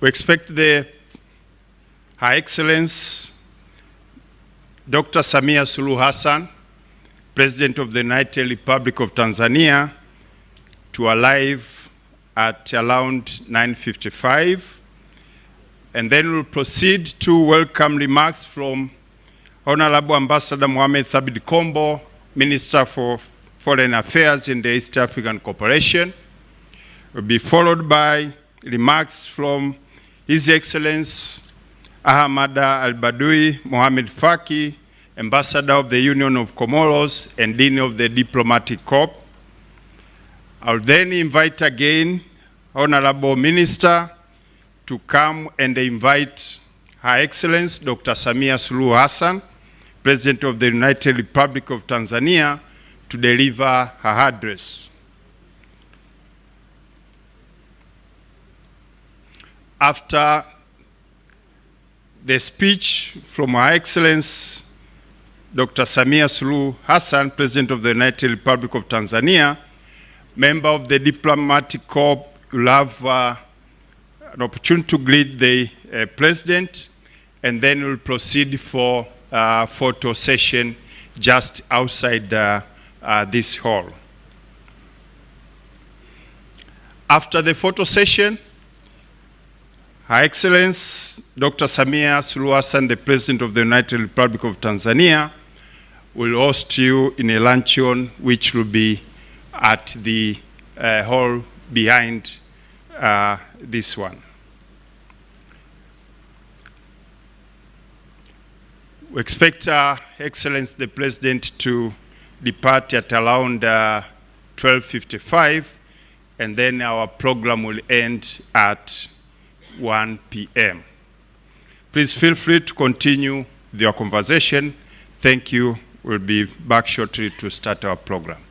We expect Her Excellency Dr. Samia Suluhu Hassan, President of the United Republic of Tanzania, to arrive at around 9:55, and then we'll proceed to welcome remarks from Honorable Ambassador Mohamed Thabit Kombo, Minister for Foreign Affairs in the East African Cooperation. Will be followed by remarks from His Excellency Ahmada Al-Badoui Mohamed Faki, Ambassador of the Union of Comoros and Dean of the Diplomatic Corps. I'll then invite again Honorable Minister to come and invite Her Excellency Dr. Samia Suluhu Hassan, President of the United Republic of Tanzania, to deliver her address. After the speech from Her Excellency Dr. Samia Suluhu Hassan, President of the United Republic of Tanzania, member of the Diplomatic Corps will have an opportunity to greet the President, and then we'll proceed for a photo session just outside this hall. After the photo session, Her Excellency Dr. Samia Suluhu Hassan, the President of the United Republic of Tanzania, will host you in a luncheon which will be at the hall behind this one. We expect Her Excellency the President to depart at around 12:55, and then our program will end at 1 p.m. Please feel free to continue your conversation. Thank you. We'll be back shortly to start our program.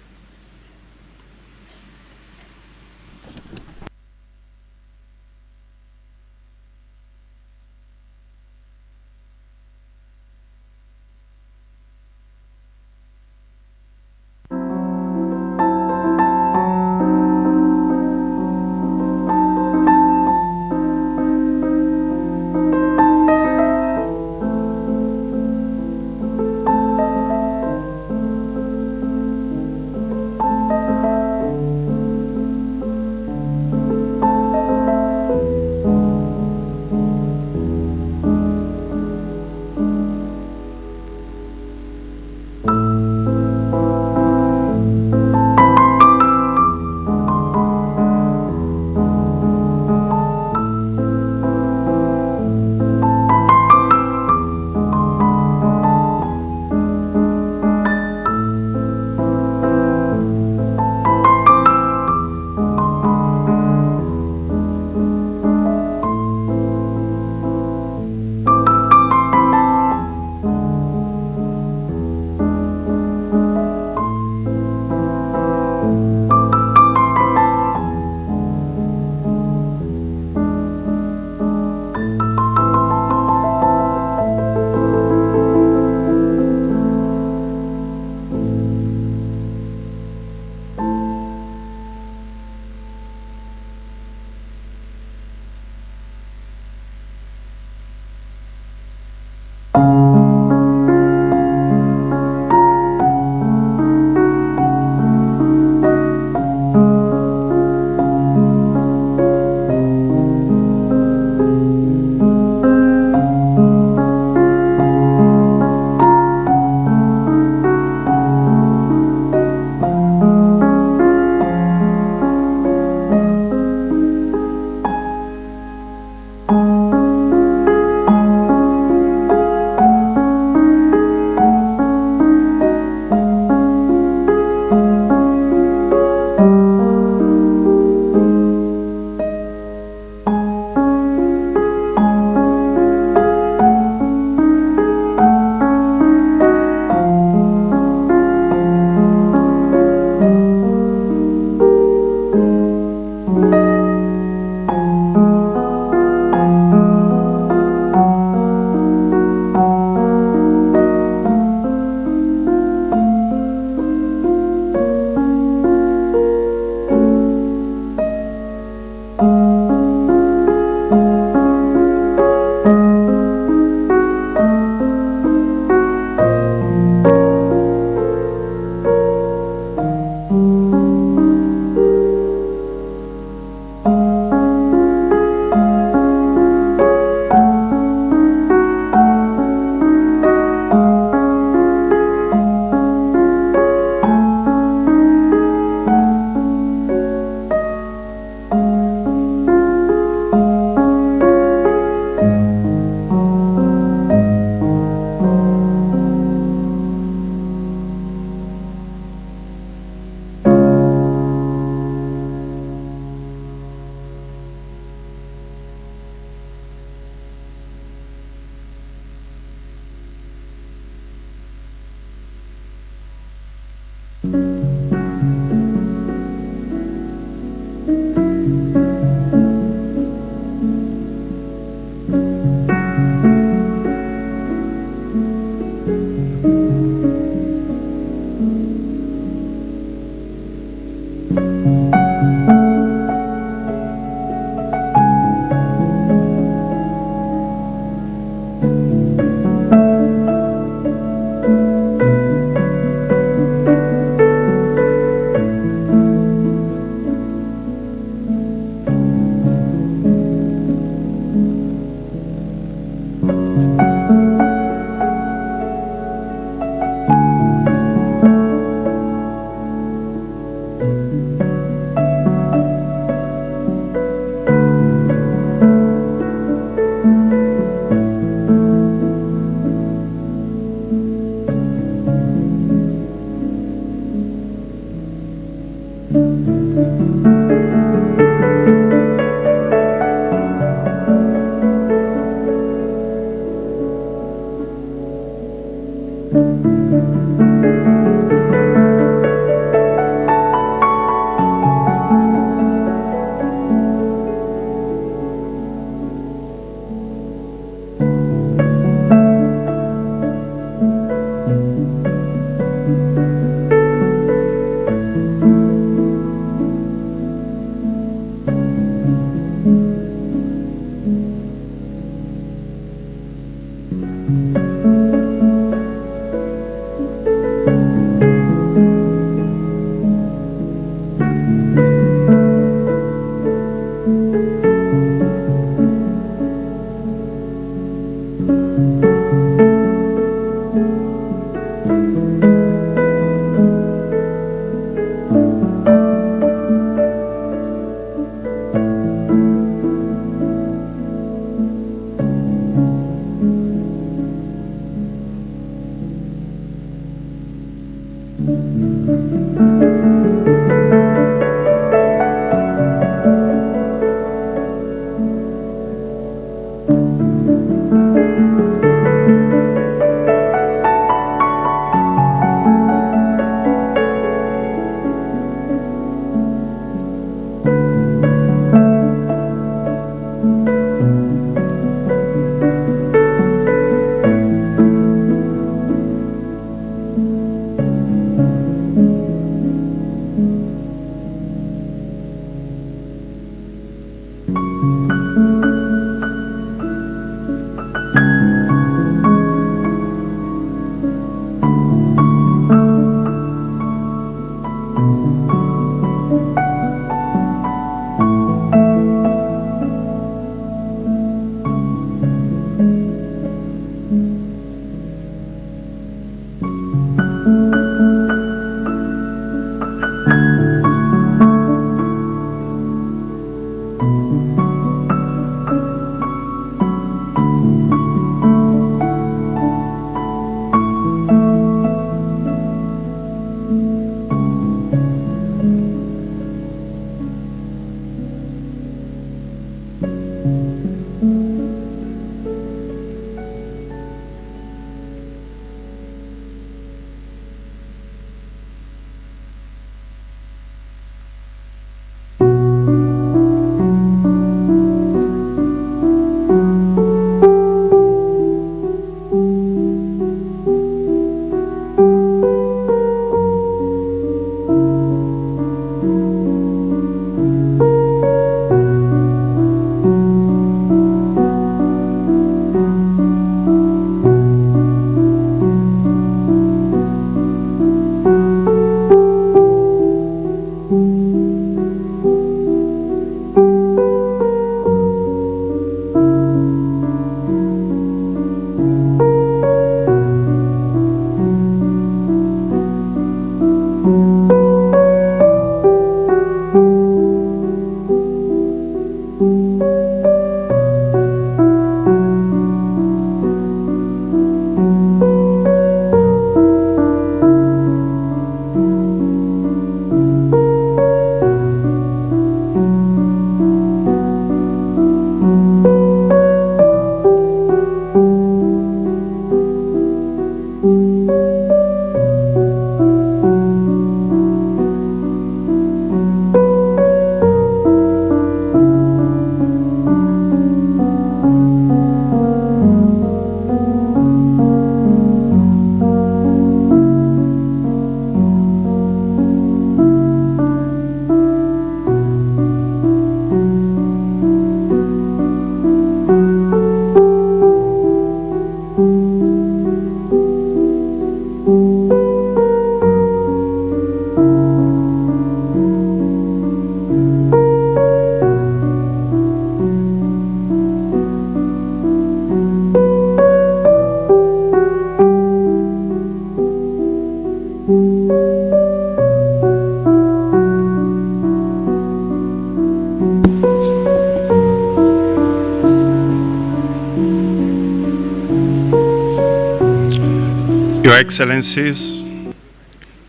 Your Excellencies,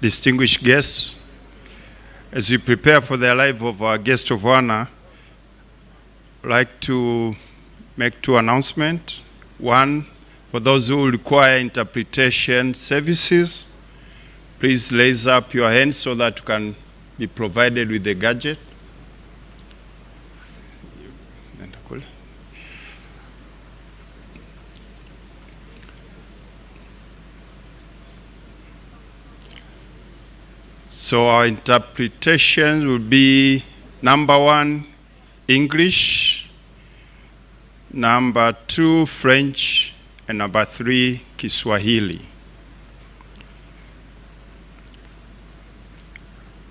distinguished guests, As we prepare for the arrival of our guest of honor, I'd like to make two announcements. One, for those who require interpretation services, please raise up your hand so that you can be provided with the gadget. So our interpretation will be number 1, English, number 2, French, and number 3, Kiswahili.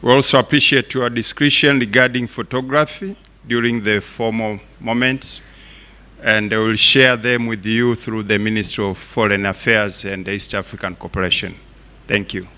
We also appreciate your discretion regarding photography during the formal moments, and I will share them with you through the Ministry of Foreign Affairs and East African Cooperation. Thank you.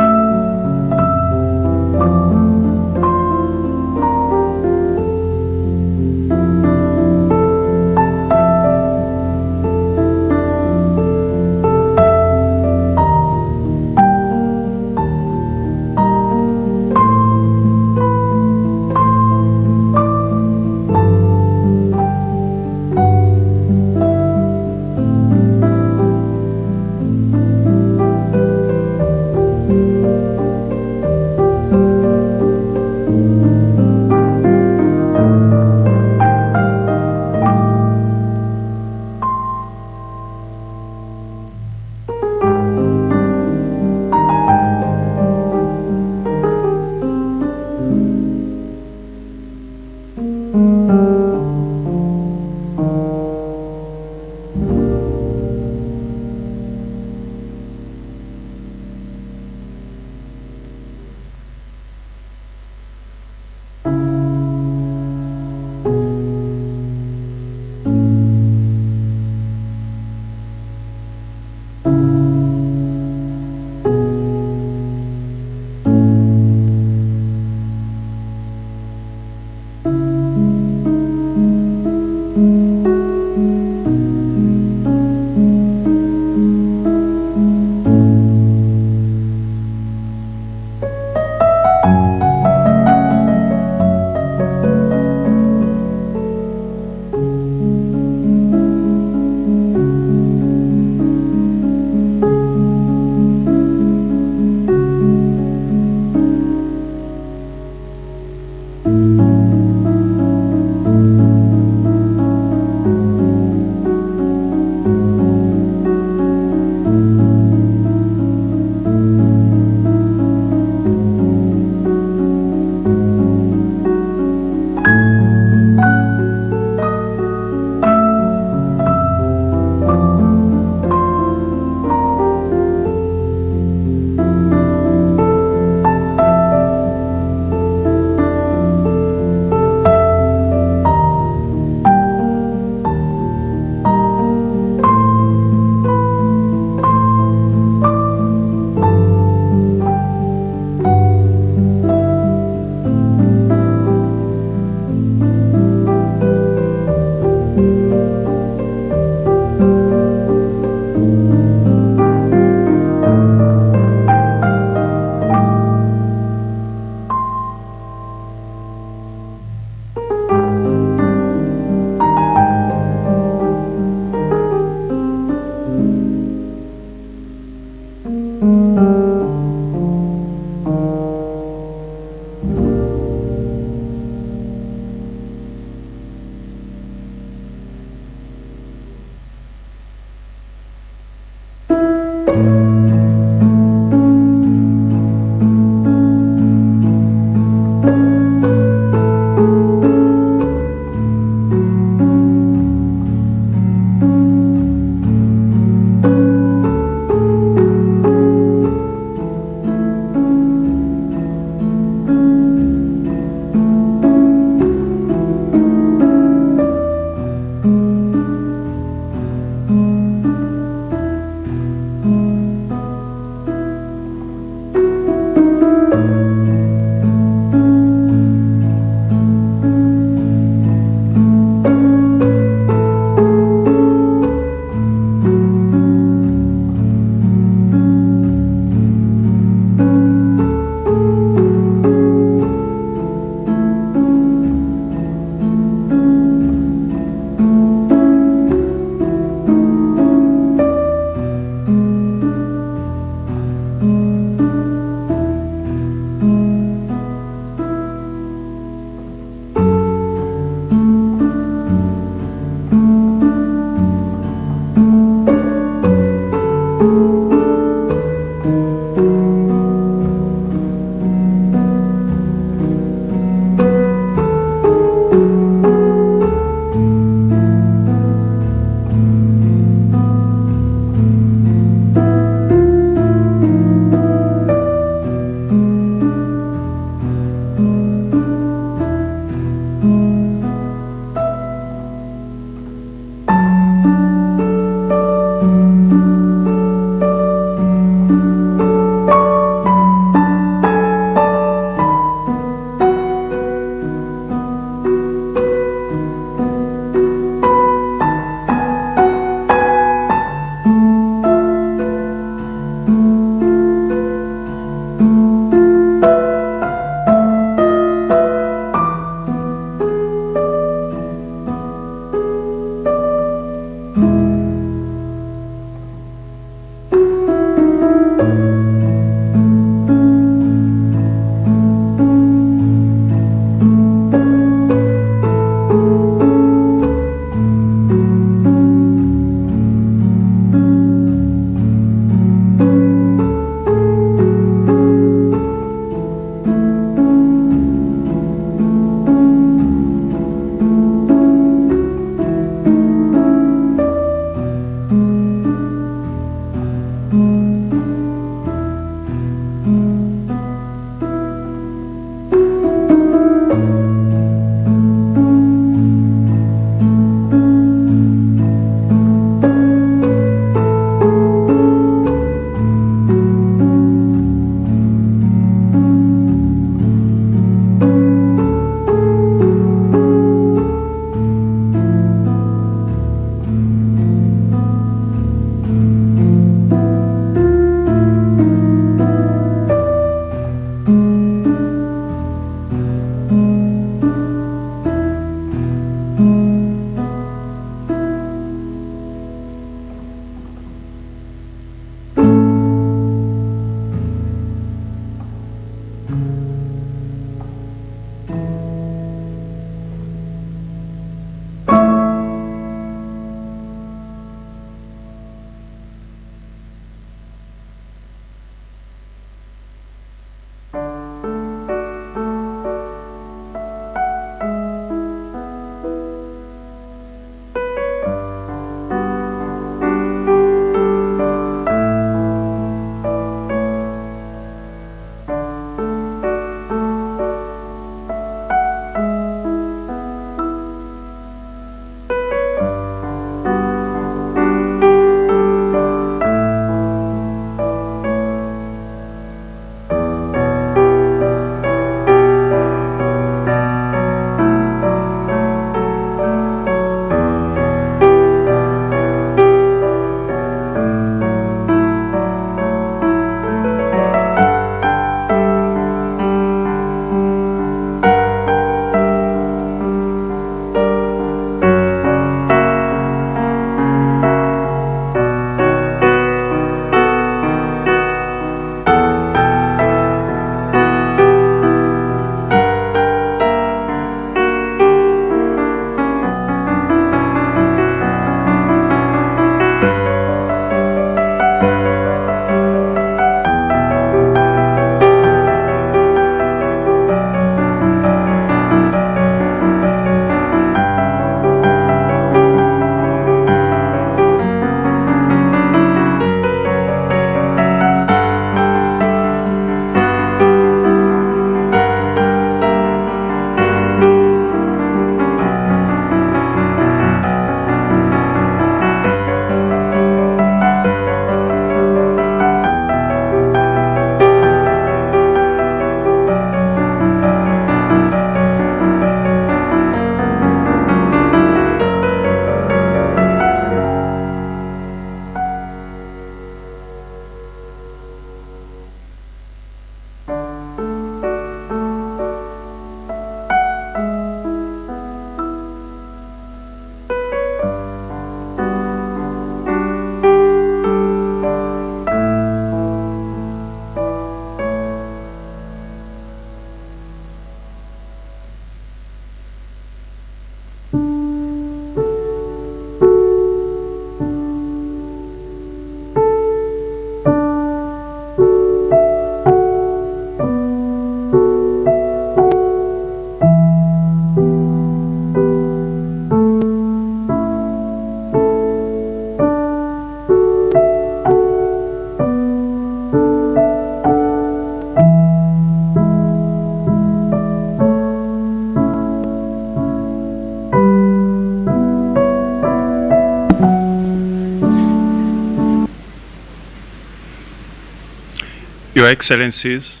Your Excellencies,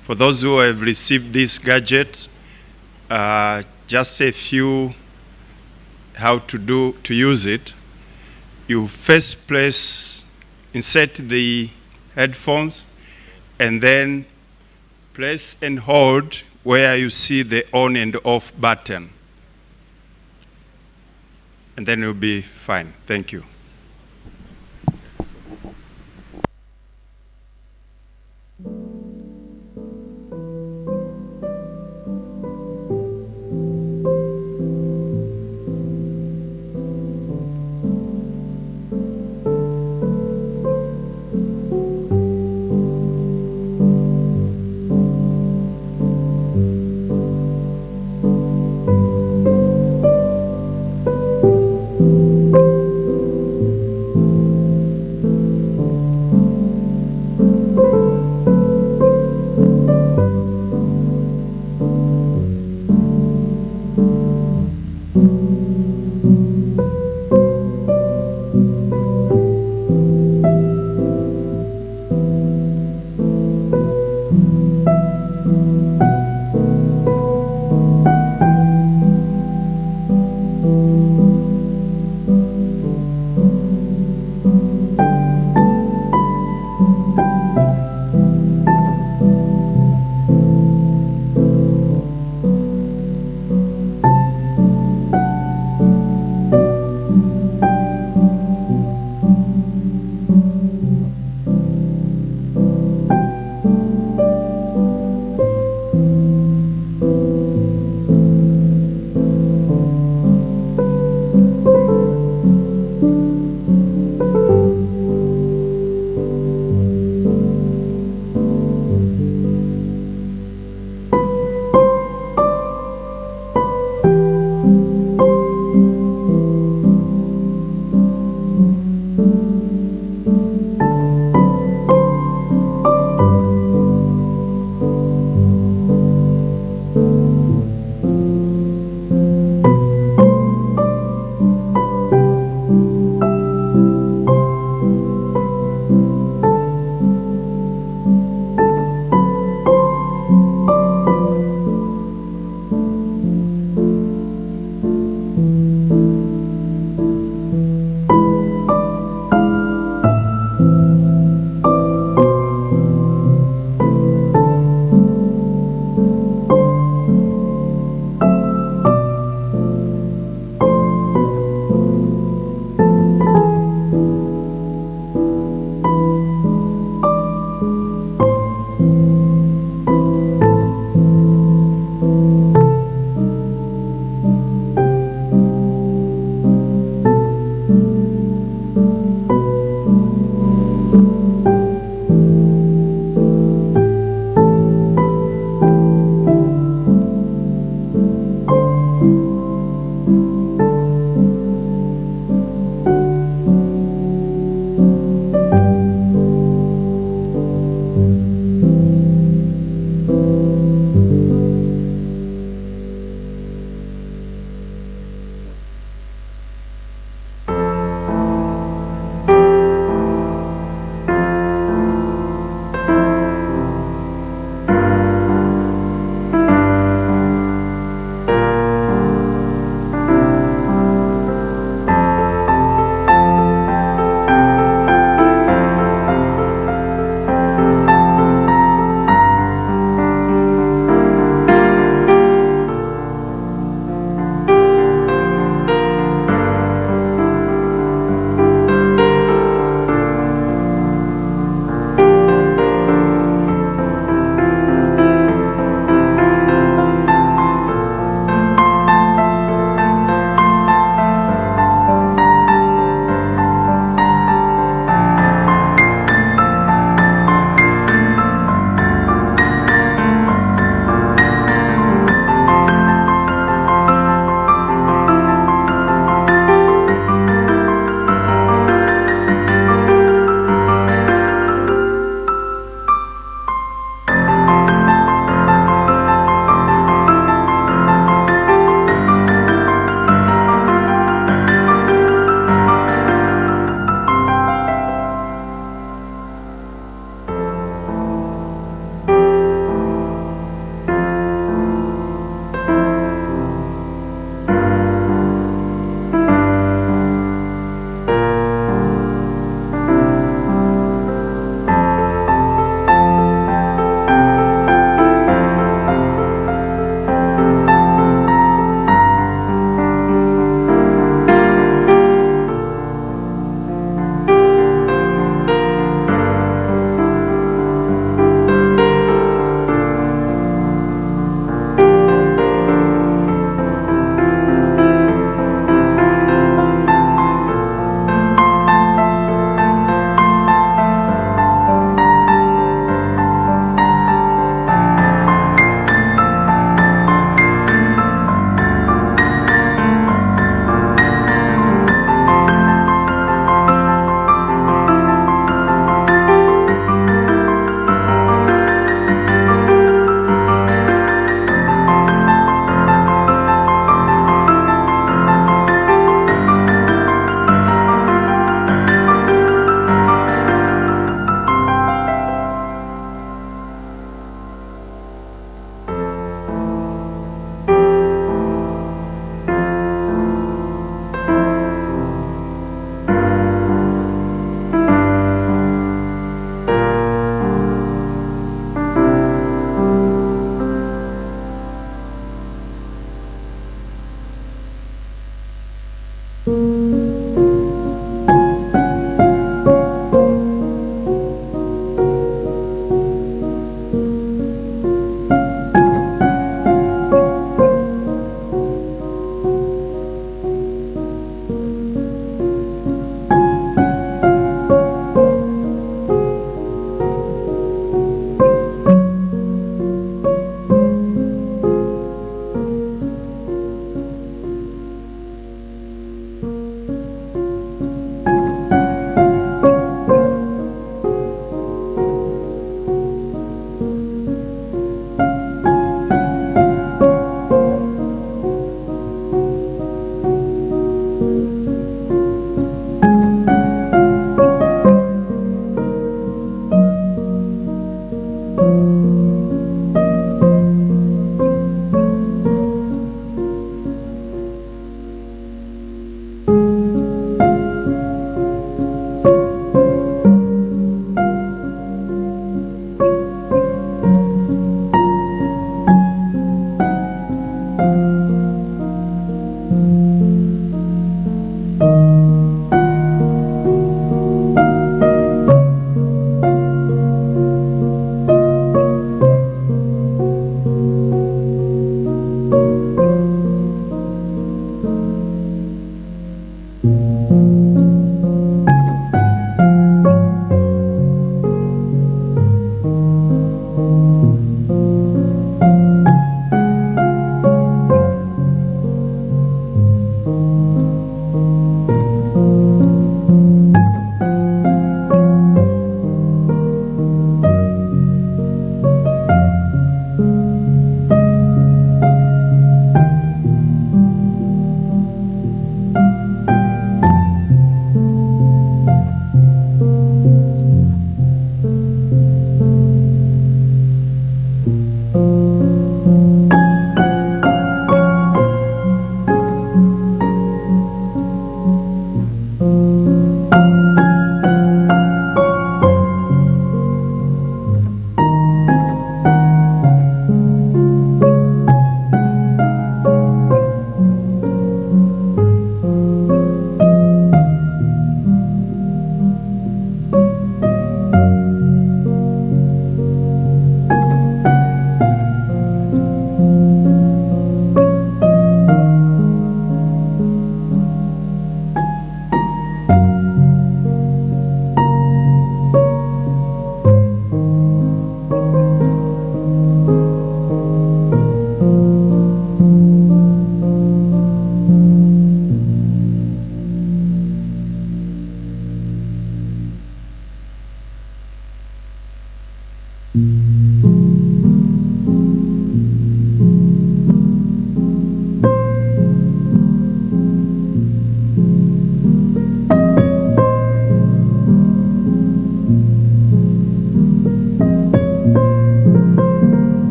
for those who have received this gadget, just a few how to use it. You first insert the headphones, and then press and hold where you see the on and off button. And then you'll be fine. Thank you.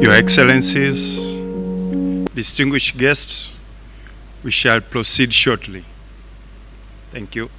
Your Excellencies, distinguished guests, we shall proceed shortly. Thank you.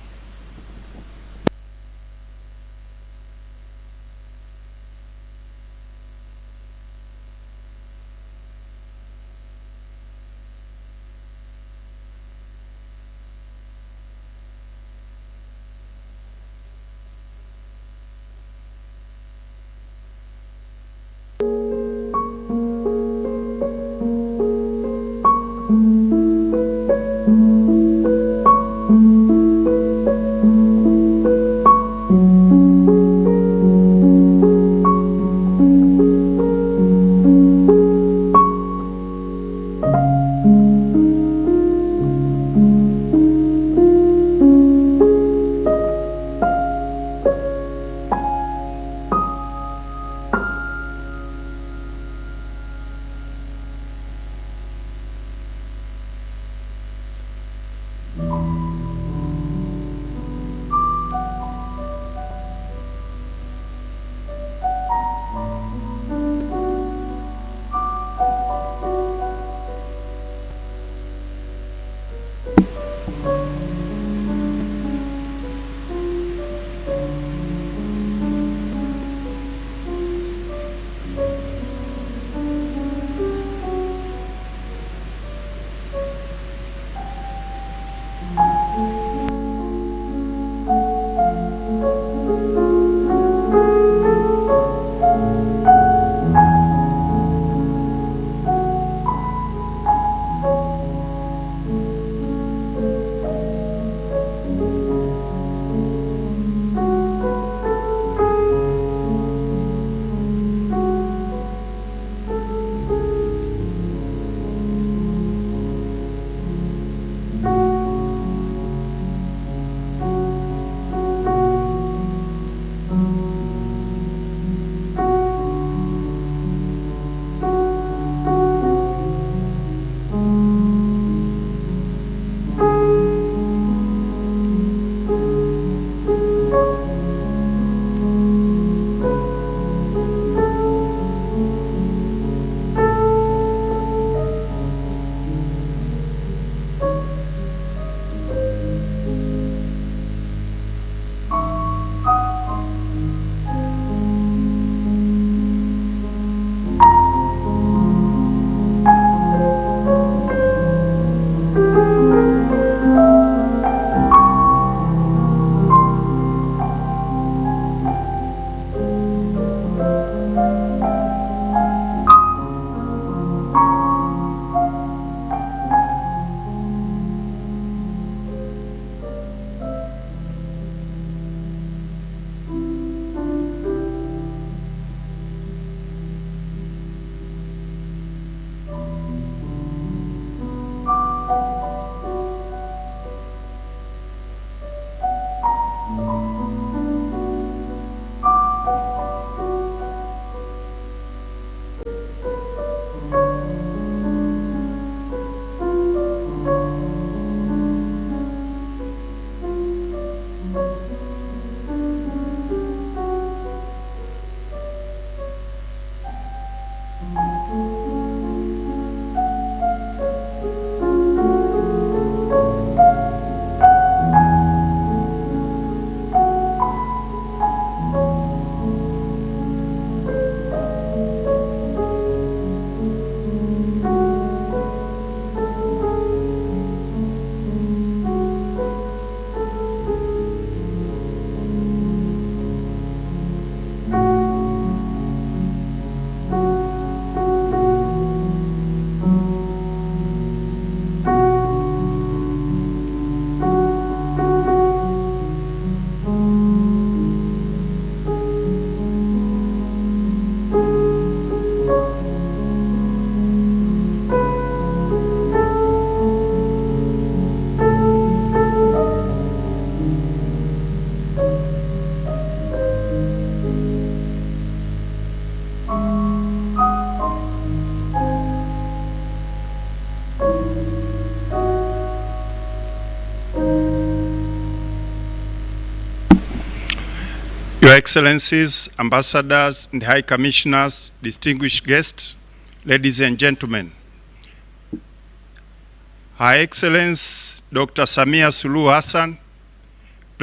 Your Excellencies, Ambassadors and High Commissioners, distinguished guests, ladies and gentlemen. Her Excellency Dr. Samia Suluhu Hassan,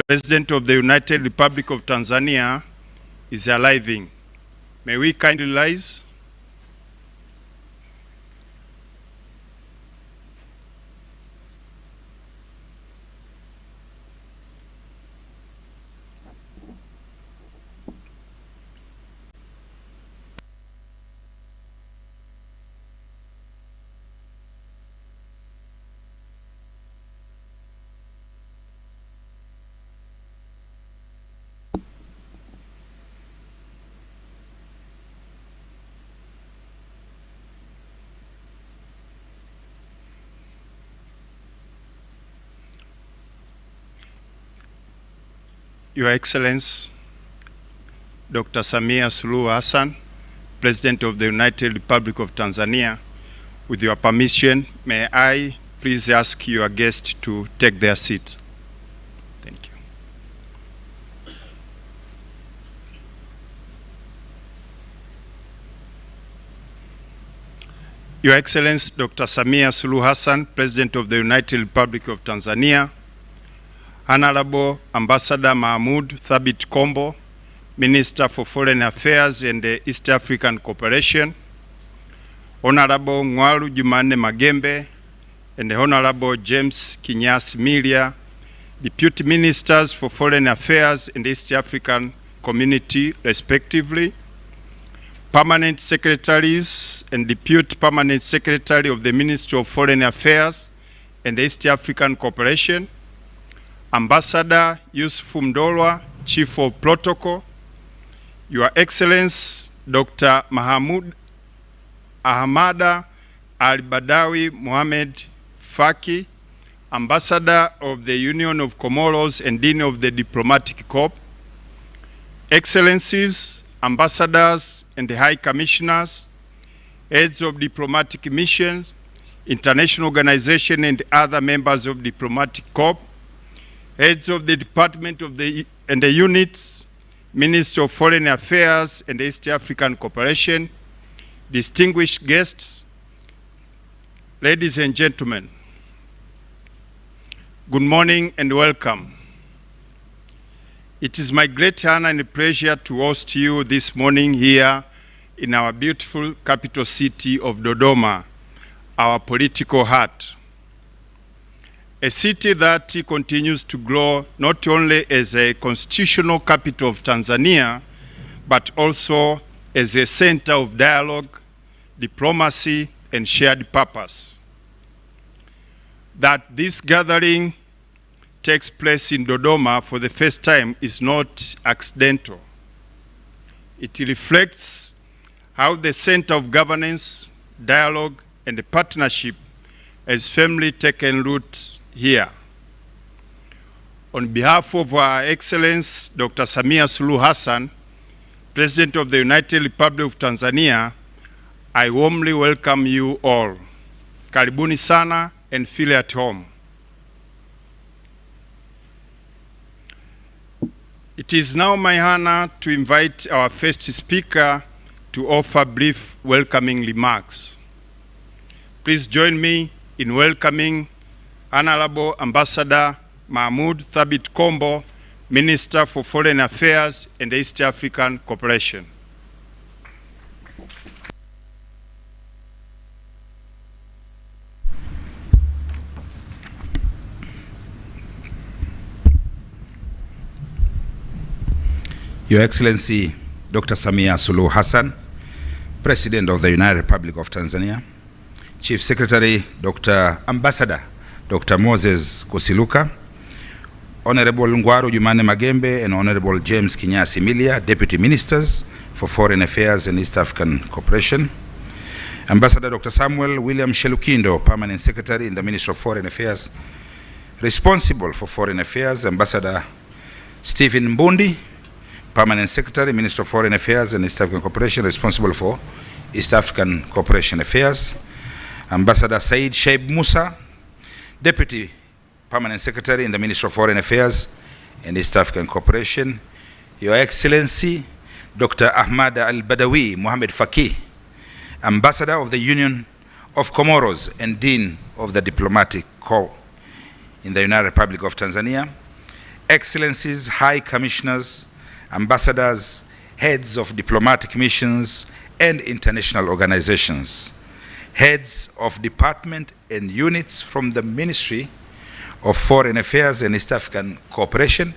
President of the United Republic of Tanzania, is arriving. May we kindly rise? Your Excellency, Dr. Samia Suluhu Hassan, President of the United Republic of Tanzania, with your permission, may I please ask your guests to take their seats. Thank you. Your Excellency, Dr. Samia Suluhu Hassan, President of the United Republic of Tanzania, Honorable Ambassador Mahmoud Thabit Kombo, Minister for Foreign Affairs and East African Cooperation, Honorable Ngwalu Jumanne Magembe, and Honorable James Kinyasi Milia, Deputy Ministers for Foreign Affairs and East African Community, respectively, Permanent Secretaries and Deputy Permanent Secretary of the Ministry of Foreign Affairs and East African Cooperation, Ambassador Yusuf Mdolwa, Chief of Protocol, Your Excellency Dr. Mahmoud Ahmada Al-Badawi Mohamed Faki, Ambassador of the Union of Comoros and Dean of the Diplomatic Corps, Excellencies, Ambassadors and the High Commissioners, Heads of Diplomatic Missions, International Organizations and other members of Diplomatic Corps, Heads of the Department of the Units, Minister of Foreign Affairs and East African Cooperation, distinguished guests, ladies and gentlemen, good morning and welcome. It is my great honor and pleasure to host you this morning here in our beautiful capital city of Dodoma, our political heart. A city that continues to grow not only as a constitutional capital of Tanzania, but also as a center of dialogue, diplomacy, and shared purpose. That this gathering takes place in Dodoma for the first time is not accidental. It reflects how the center of governance, dialogue, and partnership has firmly taken root here. On behalf of Our Excellency Dr. Samia Suluhu Hassan, President of the United Republic of Tanzania, I warmly welcome you all. Karibuni sana and feel at home. It is now my honor to invite our first speaker to offer brief welcoming remarks. Please join me in welcoming Honorable Ambassador Mahmoud Thabit Kombo, Minister for Foreign Affairs and East African Cooperation. Your Excellency Dr. Samia Suluhu Hassan, President of the United Republic of Tanzania, Chief Secretary Dr. Ambassador Dr. Moses Kusiluka, Honorable Ngwaru Jumanne Magembe and Honorable James Kinyasi Milia, Deputy Ministers for Foreign Affairs and East African Cooperation, Ambassador Dr. Samuel William Shelukindo, Permanent Secretary in the Ministry of Foreign Affairs, responsible for Foreign Affairs, Ambassador Stephen Mbundi, Permanent Secretary, Minister of Foreign Affairs and East African Cooperation, responsible for East African Cooperation Affairs, Ambassador Said Shaib Musa, Deputy Permanent Secretary in the Ministry of Foreign Affairs and East African Cooperation, Your Excellency, Dr. Ahmad Al-Badawi Mohamed Faki, Ambassador of the Union of Comoros and Dean of the Diplomatic Corps in the United Republic of Tanzania, Excellencies, High Commissioners, Ambassadors, Heads of Diplomatic Missions and International Organizations, Heads of Department and Units from the Ministry of Foreign Affairs and East African Cooperation.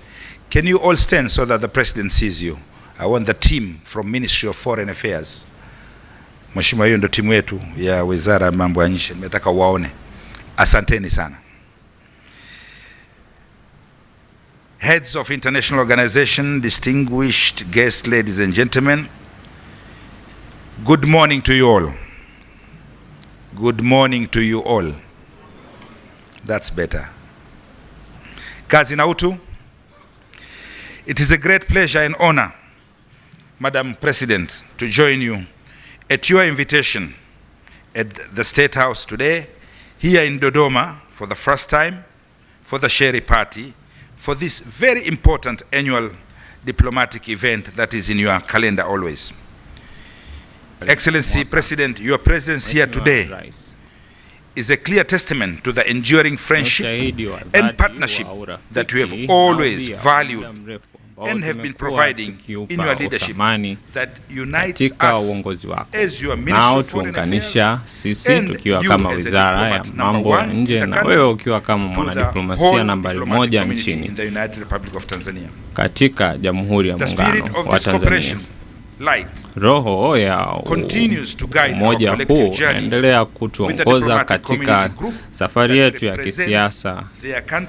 Can you all stand so that the President sees you? I want the team from Ministry of Foreign Affairs. Mheshimiwa, hiyo ndio timu yetu ya Wizara ya Mambo ya Nje. Nimetaka waone. Asanteni sana. Heads of international organization, distinguished guests, ladies and gentlemen, good morning to you all. Good morning to you all. That's better. Kazi na utu. It is a great pleasure and honor, Madam President, to join you at your invitation at the State House today, here in Dodoma, for the first time, for the Sherehe party, for this very important annual diplomatic event that is in your calendar always. Excellency President, your presence here today is a clear testament to the enduring friendship and partnership that you have always valued and have been providing in your leadership that unites us as your Ministry of Foreign Affairs sisi tukiwa kama Wizara ya Mambo ya Nje na wewe ukiwa kama mwanadiplomasia nambari 1 nchini katika Jamhuri ya Muungano wa Tanzania. Roho ya umoja huu unaendelea kutuongoza katika safari yetu ya kisiasa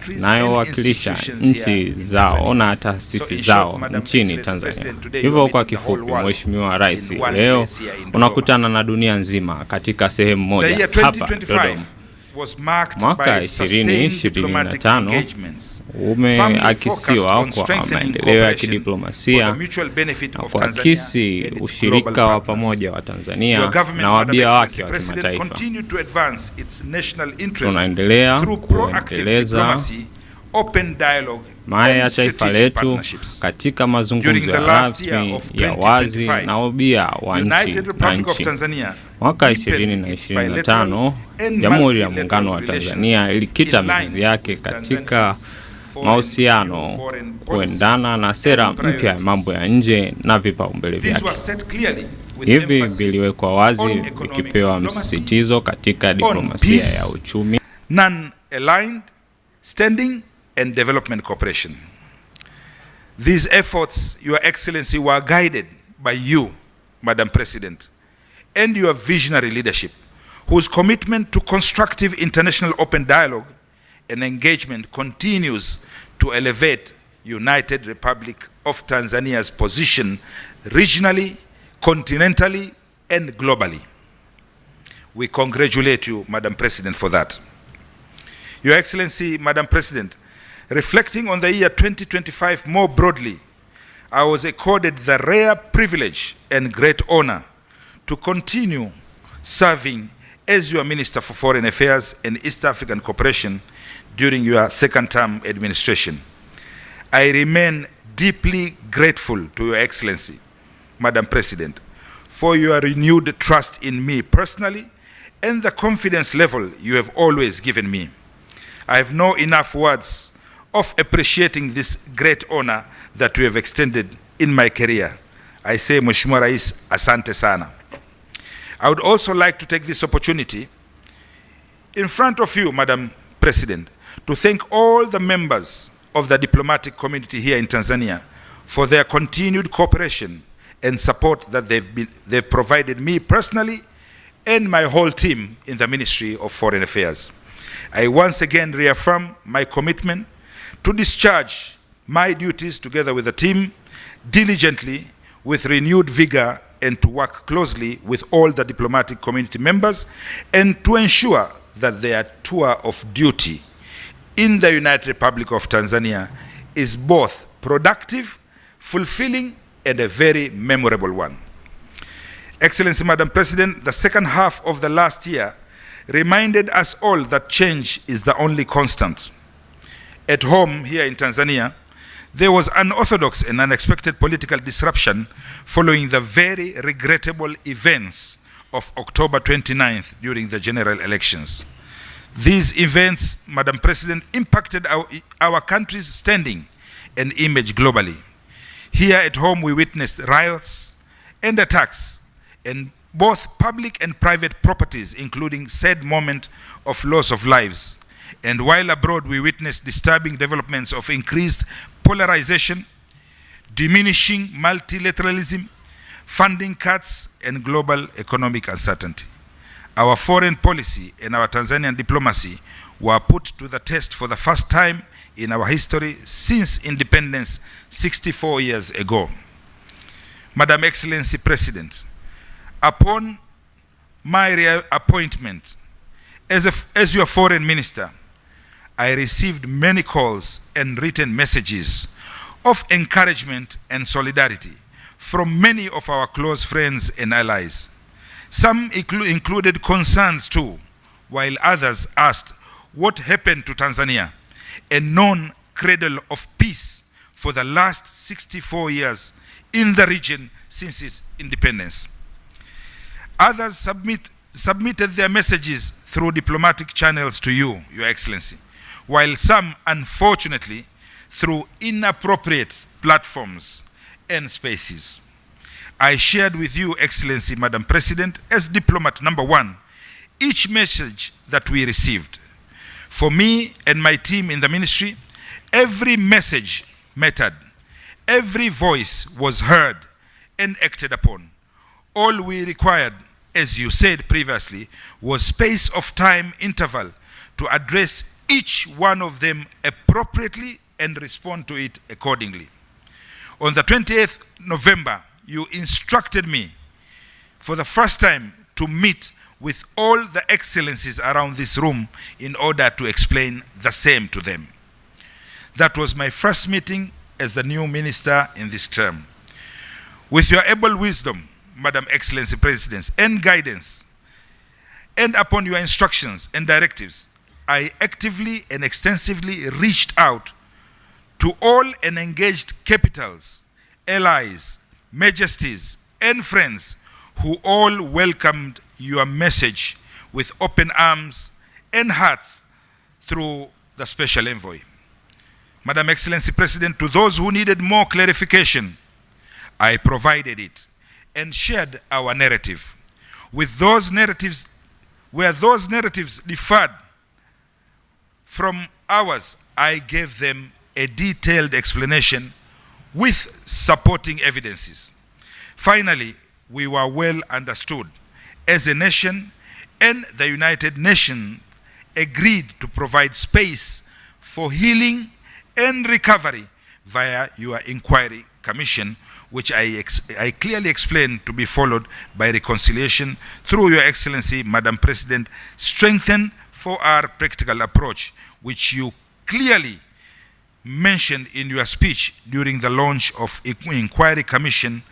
inayowakilisha nchi zao na taasisi zao nchini Tanzania. Hivyo kwa kifupi, Mheshimiwa Rais leo unakutana na dunia nzima katika sehemu moja hapa Dodoma. Mwaka 2025 umeakisiwa kwa maendeleo ya kidiplomasia na kuakisi ushirika wa pamoja wa Tanzania na wabia wake wa kimataifa. Tunaendelea kuendeleza maya ya taifa letu katika mazungumzo rasmi ya wazi na wabia wa nchi na nchi. Mwaka 2025, Jamhuri ya Muungano wa Tanzania ilikita mizizi yake katika mahusiano kuendana na sera mpya ya mambo ya nje na vipaumbele vyake. Hivi viliwekwa wazi vikipewa msisitizo katika diplomasia ya uchumi, non-aligned standing and development cooperation. These efforts, Your Excellency, were guided by you, Madam President, and your visionary leadership, whose commitment to constructive international open dialogue and engagement continues to elevate United Republic of Tanzania's position regionally, continentally, and globally. We congratulate you, Madam President, for that. Your Excellency, Madam President, reflecting on the year 2025 more broadly, I was accorded the rare privilege and great honor to continue serving as your Minister for Foreign Affairs and East African Cooperation during your second term administration. I remain deeply grateful to Your Excellency, Madam President, for your renewed trust in me personally and the confidence level you have always given me. I have no enough words of appreciating this great honor that you have extended in my career. I say, Mheshimiwa Rais, asante sana. I would also like to take this opportunity in front of you, Madam President, to thank all the members of the diplomatic community here in Tanzania for their continued cooperation and support that they've provided me personally and my whole team in the Ministry of Foreign Affairs. I once again reaffirm my commitment to discharge my duties together with the team diligently, with renewed vigor, and to work closely with all the diplomatic community members and to ensure that their tour of duty in the United Republic of Tanzania is both productive, fulfilling, and a very memorable one. Excellency, Madam President, the second half of the last year reminded us all that change is the only constant. At home here in Tanzania, there was unorthodox and unexpected political disruption following the very regrettable events of October 29th during the general elections. These events, Madam President, impacted our country's standing and image globally. Here at home, we witnessed riots and attacks in both public and private properties, including sad moment of loss of lives. And while abroad, we witnessed disturbing developments of increased polarization, diminishing multilateralism, funding cuts, and global economic uncertainty. Our foreign policy and our Tanzanian diplomacy were put to the test for the first time in our history since independence 64 years ago. Madam Excellency President, upon my appointment as your foreign minister, I received many calls and written messages of encouragement and solidarity from many of our close friends and allies. Some included concerns too, while others asked what happened to Tanzania, a known cradle of peace for the last 64 years in the region since its independence. Others submitted their messages through diplomatic channels to you, Your Excellency, while some, unfortunately, through inappropriate platforms and spaces. I shared with you, Excellency, Madam President, as diplomat number one, each message that we received. For me and my team in the ministry, every message mattered. Every voice was heard and acted upon. All we required, as you said previously, was space of time interval to address each one of them appropriately and respond to it accordingly. On the 28th November, you instructed me for the first time to meet with all the excellencies around this room in order to explain the same to them. That was my first meeting as the new minister in this term. With your able wisdom, Madam Excellency President, and guidance, and upon your instructions and directives, I actively and extensively reached out to all and engaged capitals, allies, majesties, and friends who all welcomed your message with open arms and hearts through the special envoy. Madam Excellency President, to those who needed more clarification, I provided it and shared our narrative. With those narratives, where those narratives differed from ours, I gave them a detailed explanation with supporting evidences. Finally, we were well understood as a nation, and the United Nations agreed to provide space for healing and recovery via your inquiry commission, which I clearly explained to be followed by reconciliation through Your Excellency, Madam President, strengthened for our practical approach, which you clearly mentioned in your speech during the launch of Inquiry Commission,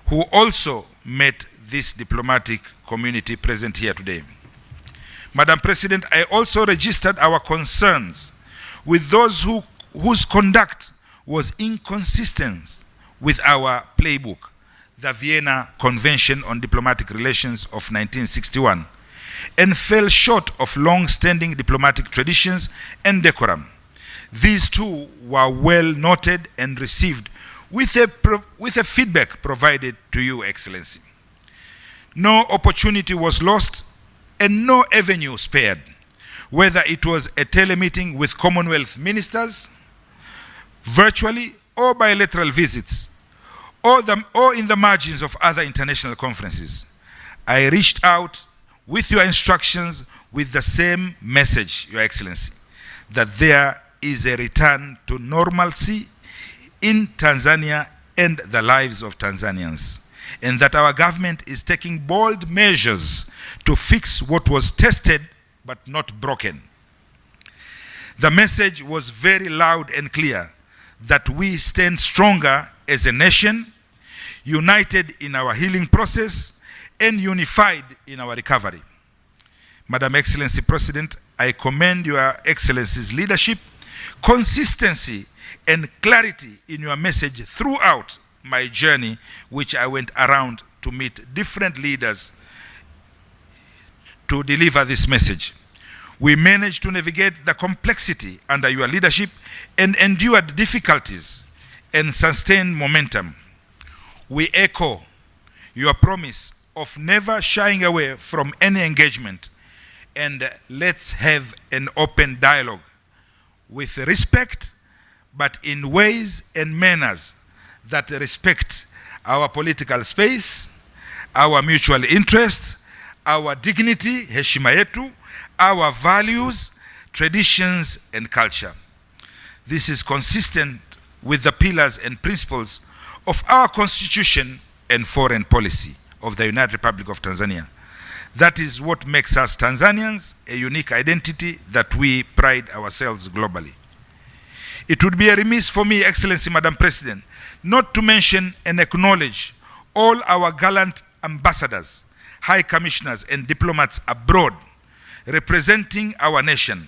who also met this diplomatic community present here today. Madam President, I also registered our concerns with those whose conduct was inconsistent with our playbook, the Vienna Convention on Diplomatic Relations of 1961, and fell short of long-standing diplomatic traditions and decorum. These too were well noted and received with a feedback provided to you, Excellency. No opportunity was lost and no avenue spared, whether it was a telemeeting with Commonwealth ministers, virtually or bilateral visits, or in the margins of other international conferences. I reached out with your instructions with the same message, Your Excellency, that there is a return to normalcy in Tanzania and the lives of Tanzanians, and that our government is taking bold measures to fix what was tested but not broken. The message was very loud and clear that we stand stronger as a nation, united in our healing process and unified in our recovery. Madam Excellency President, I commend Your Excellency's leadership, consistency, and clarity in your message throughout my journey, which I went around to meet different leaders to deliver this message. We managed to navigate the complexity under your leadership and endured difficulties and sustained momentum. We echo your promise of never shying away from any engagement, and let's have an open dialogue with respect, but in ways and manners that respect our political space, our mutual interests, our dignity, heshima yetu, our values, traditions, and culture. This is consistent with the pillars and principles of our Constitution and foreign policy of the United Republic of Tanzania. That is what makes us Tanzanians a unique identity that we pride ourselves globally. It would be a remiss for me, Excellency Madam President, not to mention and acknowledge all our gallant ambassadors, high commissioners, and diplomats abroad representing our nation.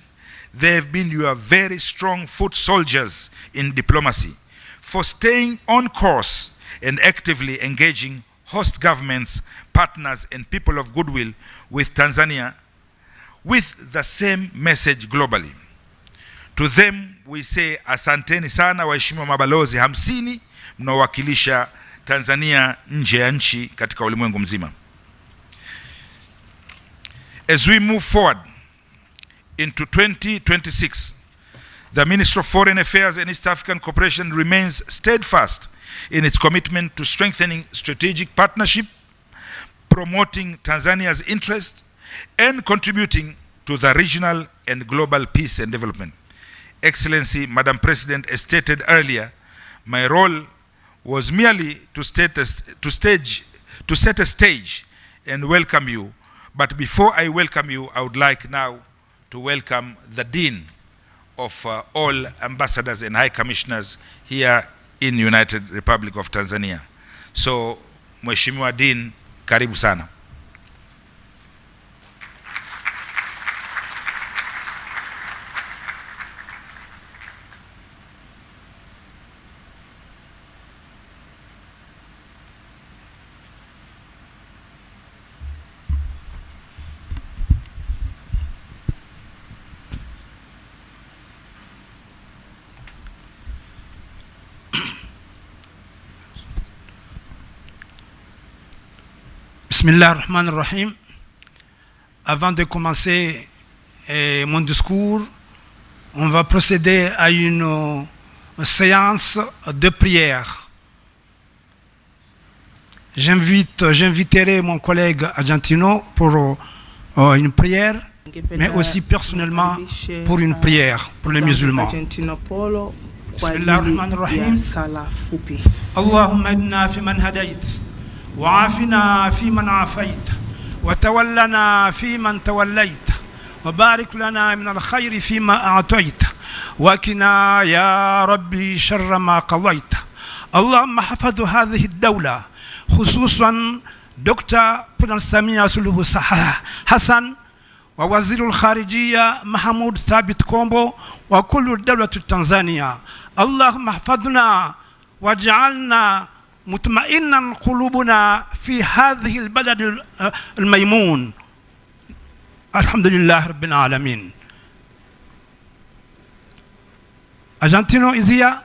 They have been your very strong foot soldiers in diplomacy for staying on course and actively engaging host governments, partners, and people of goodwill with Tanzania with the same message globally. To them we say asanteni sana waheshimiwa mabalozi 50 mnaowakilisha Tanzania nje ya nchi katika ulimwengu mzima. As we move forward into 2026, the Ministry of Foreign Affairs and East African Cooperation remains steadfast in its commitment to strengthening strategic partnership, promoting Tanzania's interests, and contributing to the regional and global peace and development. Excellency, Madam President, as stated earlier, my role was merely to set a stage and welcome you. But before I welcome you, I would like now to welcome the Dean of all ambassadors and high commissioners here in United Republic of Tanzania. So, Mheshimiwa Dean, karibu sana. Bismillahirrahmanirrahim. Avant de commencer mon discours, on va procéder à une séance de prière. J'inviterai mon collègue Argentino pour une prière, mais aussi personnellement pour une prière pour les musulmans. Bismillahirrahmanirrahim. Allahumma inna fi man hadayt. وعافنا فيمن عافيت وتولنا فيمن توليت وبارك لنا من الخير فيما أعطيت وقنا يا ربي شر ما قضيت. اللهم حفظ هذه الدولة خصوصا دكتور سامية سلوه حسن ووزير الخارجية محمود ثابت كومبو وكل الدولة التنزانية. اللهم احفظنا واجعلنا مطمئنا قلوبنا في هذه البلد الميمون. الحمد لله رب العالمين. Argentino is here.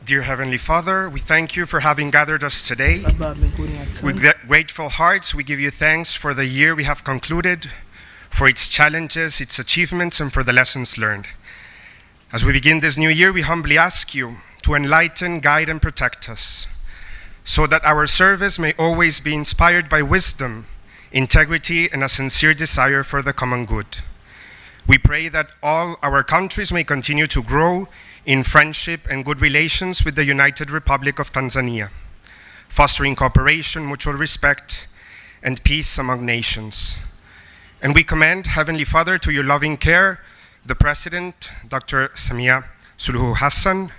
Dear Heavenly Father, we thank you for having gathered us today. With grateful hearts, we give you thanks for the year we have concluded, for its challenges, its achievements, and for the lessons learned. As we begin this new year, we humbly ask you to enlighten, guide, and protect us, so that our service may always be inspired by wisdom, integrity, and a sincere desire for the common good. We pray that all our countries may continue to grow in friendship and good relations with the United Republic of Tanzania, fostering cooperation, mutual respect, and peace among nations. And we commend, Heavenly Father, to your loving care, the President, Dr. Samia Suluhu Hassan.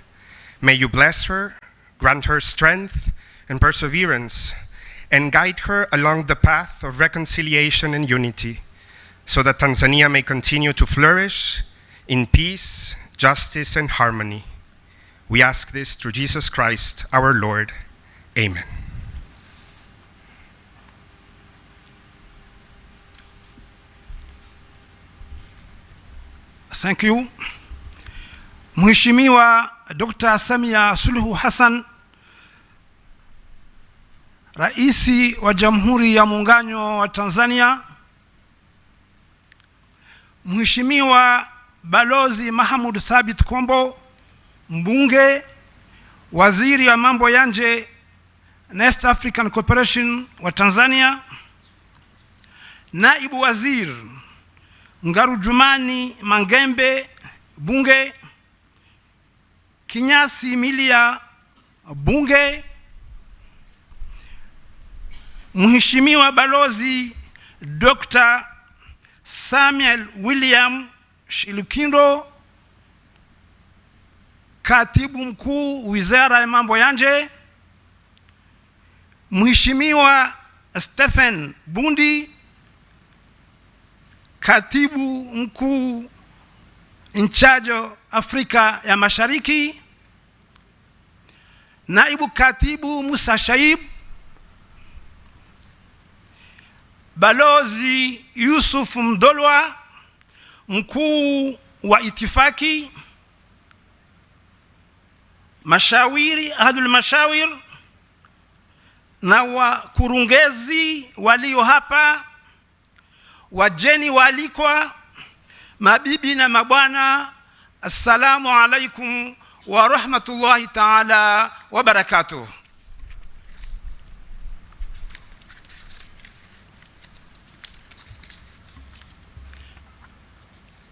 May you bless her, grant her strength and perseverance, and guide her along the path of reconciliation and unity, so that Tanzania may continue to flourish in peace, justice, and harmony. We ask this through Jesus Christ, our Lord. Amen. Thank you. Mheshimiwa Dr. Samia Suluhu Hassan, Rais wa Jamhuri ya Muungano wa Tanzania, Mheshimiwa Balozi Mahamud Thabit Kombo, mbunge, waziri wa mambo ya nje na East African Cooperation wa Tanzania, naibu waziri Ngarujumani Mangembe, bunge, Kinyasi Milia, bunge, Mheshimiwa Balozi Dr. Samuel William Shilukindo, Katibu Mkuu Wizara ya Mambo ya Nje, Mheshimiwa Stephen Bundi, Katibu Mkuu in charge Afrika ya Mashariki, Naibu Katibu Musa Shaib, Balozi Yusuf Mdolwa, Mkuu wa Itifaki, Mashawiri, Ahadul Mashawir, na wakurungezi walio hapa, wageni waalikwa, mabibi na mabwana, assalamu alaikum wa rahmatullahi ta'ala wa barakatuh.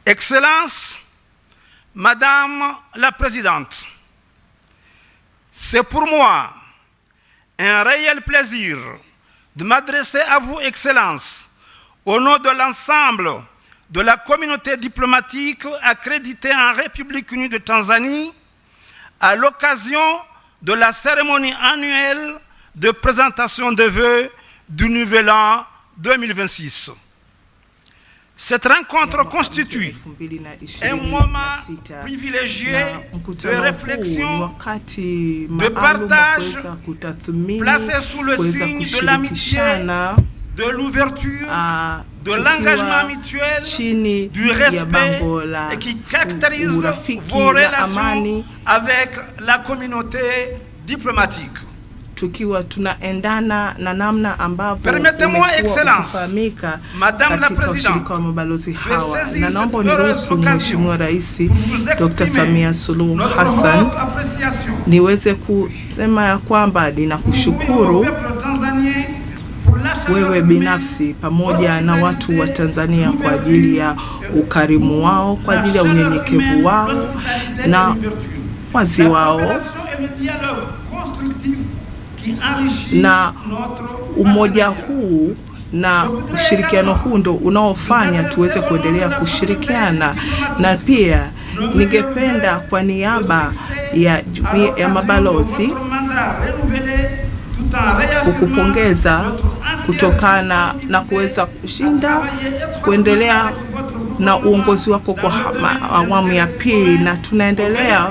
Excellence, Madame la Présidente, c'est pour moi un réel plaisir de m'adresser à vous, Excellence, au nom de l'ensemble de la communauté diplomatique accréditée en République unie de Tanzanie, à l'occasion de la cérémonie annuelle de présentation de vœux du Nouvel An 2026. Cette rencontre constitue un moment privilégié de réflexion, de partage, placé sous le signe de l'amitié, de l'ouverture, de l'engagement mutuel, du respect, et qui caractérise vos relations avec la communauté diplomatique. Tukiwa tunaendana na namna ambavyo umekuwa ukifahamika katika ushirika wa mabalozi hawa, na naomba niruhusu Mheshimiwa Rais Dr. Samia Suluhu Hassan niweze kusema ya kwamba ninakushukuru wewe binafsi pamoja na watu wa Tanzania kwa ajili ya ukarimu wao, kwa ajili ya unyenyekevu wao na wazi wao, na umoja huu na ushirikiano huu ndo unaofanya tuweze kuendelea kushirikiana. Na pia ningependa kwa niaba ya mabalozi kukupongeza kutokana na kuweza kushinda kuendelea na uongozi wako kwa awamu ya pili, na tunaendelea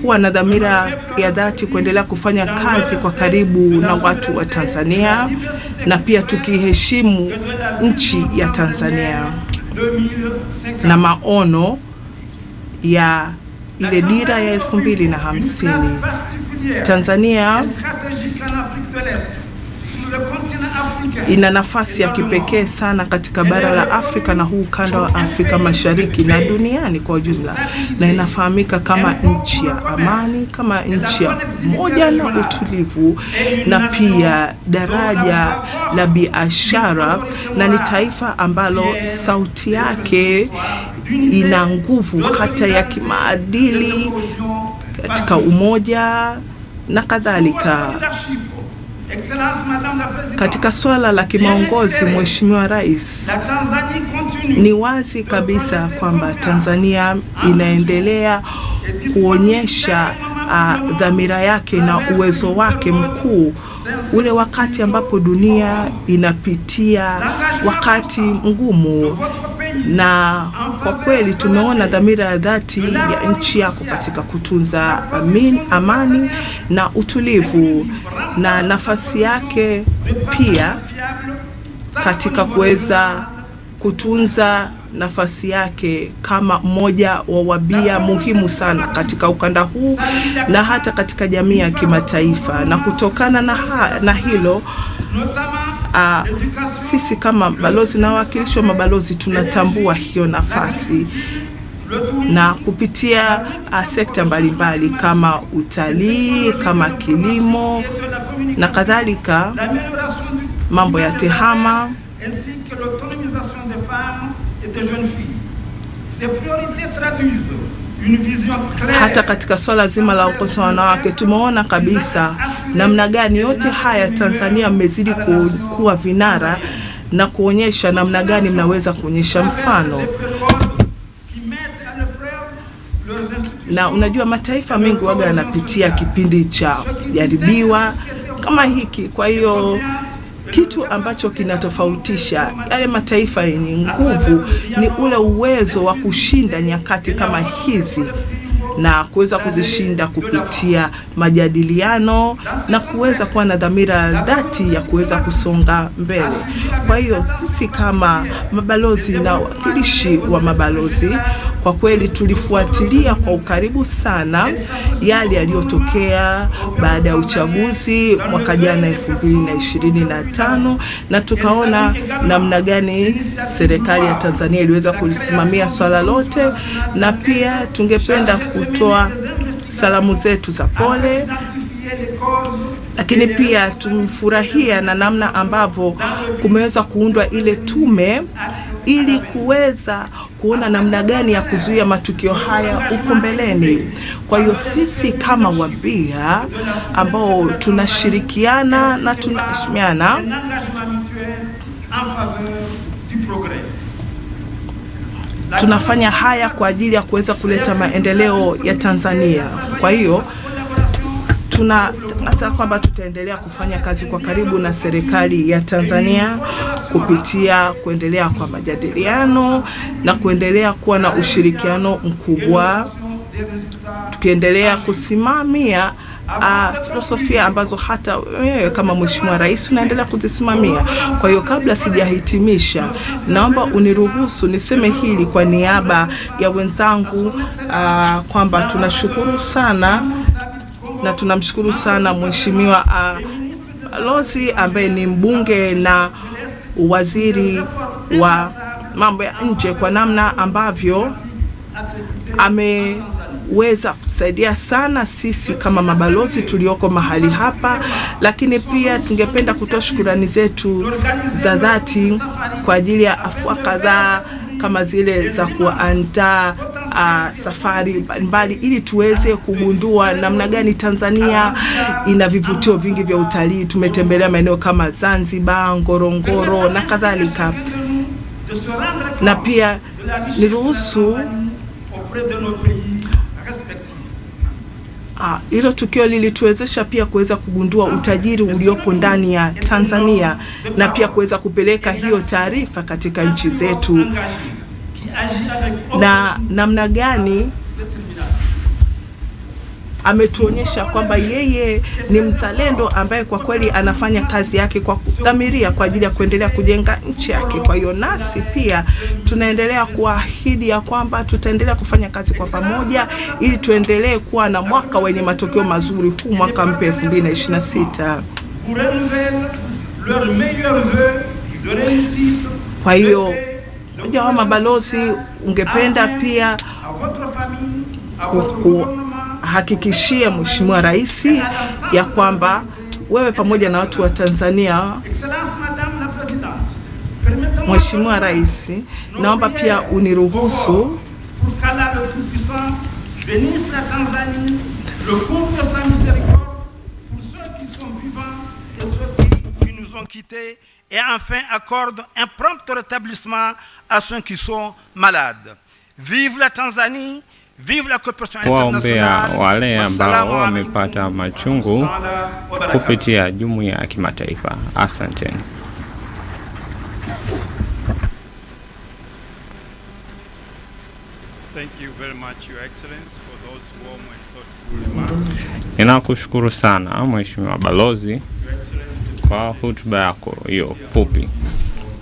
kuwa na dhamira ya dhati kuendelea kufanya kazi kwa karibu na watu wa Tanzania, na pia tukiheshimu nchi ya Tanzania na maono ya ile dira ya 2050. Tanzania ina nafasi ya kipekee sana katika bara la Afrika na huu ukanda wa Afrika Mashariki na duniani kwa ujumla, na inafahamika kama nchi ya amani, kama nchi ya umoja na utulivu, na pia daraja la biashara, na ni taifa ambalo sauti yake ina nguvu hata ya kimaadili katika umoja na kadhalika. Katika swala la kimaongozi, Mheshimiwa Rais, ni wazi kabisa kwamba Tanzania inaendelea kuonyesha dhamira yake na uwezo wake mkuu, ule wakati ambapo dunia inapitia wakati mgumu, na kwa kweli tumeona dhamira ya dhati ya nchi yako katika kutunza amani na utulivu, na nafasi yake pia katika kuweza kutunza nafasi yake kama mmoja wa wabia muhimu sana katika ukanda huu na hata katika jamii ya kimataifa. Na kutokana na hilo sisi kama balozi na wawakilishi wa mabalozi tunatambua hiyo nafasi, na kupitia sekta mbalimbali kama utalii, kama kilimo na kadhalika, mambo ya tehama, hata katika swala zima la uongozi wa wanawake tumeona kabisa namna gani yote haya Tanzania mmezidi kuwa vinara na kuonyesha namna gani mnaweza kuonyesha mfano. Na unajua mataifa mengi waga yanapitia kipindi cha jaribiwa kama hiki, kwa hiyo kitu ambacho kinatofautisha yale mataifa yenye nguvu ni ule uwezo wa kushinda nyakati kama hizi na kuweza kuzishinda kupitia majadiliano na kuweza kuwa na dhamira dhati ya kuweza kusonga mbele. Kwa hiyo sisi kama mabalozi na wawakilishi wa mabalozi kwa kweli tulifuatilia kwa ukaribu sana yale yaliyotokea baada ya uchaguzi mwaka jana 2025, na tukaona namna gani serikali ya Tanzania iliweza kulisimamia swala lote, na pia tungependa kutoa salamu zetu za pole, lakini pia tumfurahia na namna ambavyo kumeweza kuundwa ile tume ili kuweza kuona namna gani ya kuzuia matukio haya huko mbeleni. Kwa hiyo sisi kama wabia ambao tunashirikiana na tunaheshimiana, tunafanya haya kwa ajili ya kuweza kuleta maendeleo ya Tanzania. Kwa hiyo tunatangaza kwamba tutaendelea kufanya kazi kwa karibu na serikali ya Tanzania kupitia kuendelea kwa majadiliano na kuendelea kuwa na ushirikiano mkubwa, tukiendelea kusimamia filosofia ambazo hata wewe kama Mheshimiwa Rais unaendelea kuzisimamia. Kwa hiyo kabla sijahitimisha, naomba uniruhusu niseme hili kwa niaba ya wenzangu kwamba tunashukuru sana na tunamshukuru sana Mheshimiwa Balozi ambaye ni mbunge na waziri wa mambo ya nje kwa namna ambavyo ameweza kusaidia sana sisi kama mabalozi tulioko mahali hapa, lakini pia tungependa kutoa shukrani zetu za dhati kwa ajili ya afua kadhaa kama zile za kuandaa safari mbalimbali ili tuweze kugundua namna gani Tanzania ina vivutio vingi vya utalii. Tumetembelea maeneo kama Zanzibar, Ngorongoro na kadhalika. Na pia niruhusu hilo tukio lilituwezesha pia kuweza kugundua utajiri uliopo ndani ya Tanzania na pia kuweza kupeleka hiyo taarifa katika nchi zetu, na namna gani ametuonyesha kwamba yeye ni mzalendo ambaye kwa kweli anafanya kazi yake kwa kudhamiria kwa ajili ya kuendelea kujenga nchi yake. Kwa hiyo nasi pia tunaendelea kuahidi ya kwamba tutaendelea kufanya kazi kwa pamoja ili tuendelee kuwa na mwaka wenye matokeo mazuri, huu mwaka mpya 2026. Kwa hiyo mmoja wa mabalozi ungependa pia kuhakikishia Mheshimiwa Rais ya kwamba wewe pamoja na watu wa Tanzania Mheshimiwa Rais, naomba pia uniruhusu et enfin accorde un prompt rétablissement à ceux qui sont malades. Vive la Tanzanie, vive la coopération internationale. Wale ambao wamepata machungu kupitia jumuiya ya kimataifa. Asanteni. Thank you very much, Your Excellency, for those warm and thoughtful remarks. Ninakushukuru sana Mheshimiwa Balozi kwa hotuba yako hiyo fupi.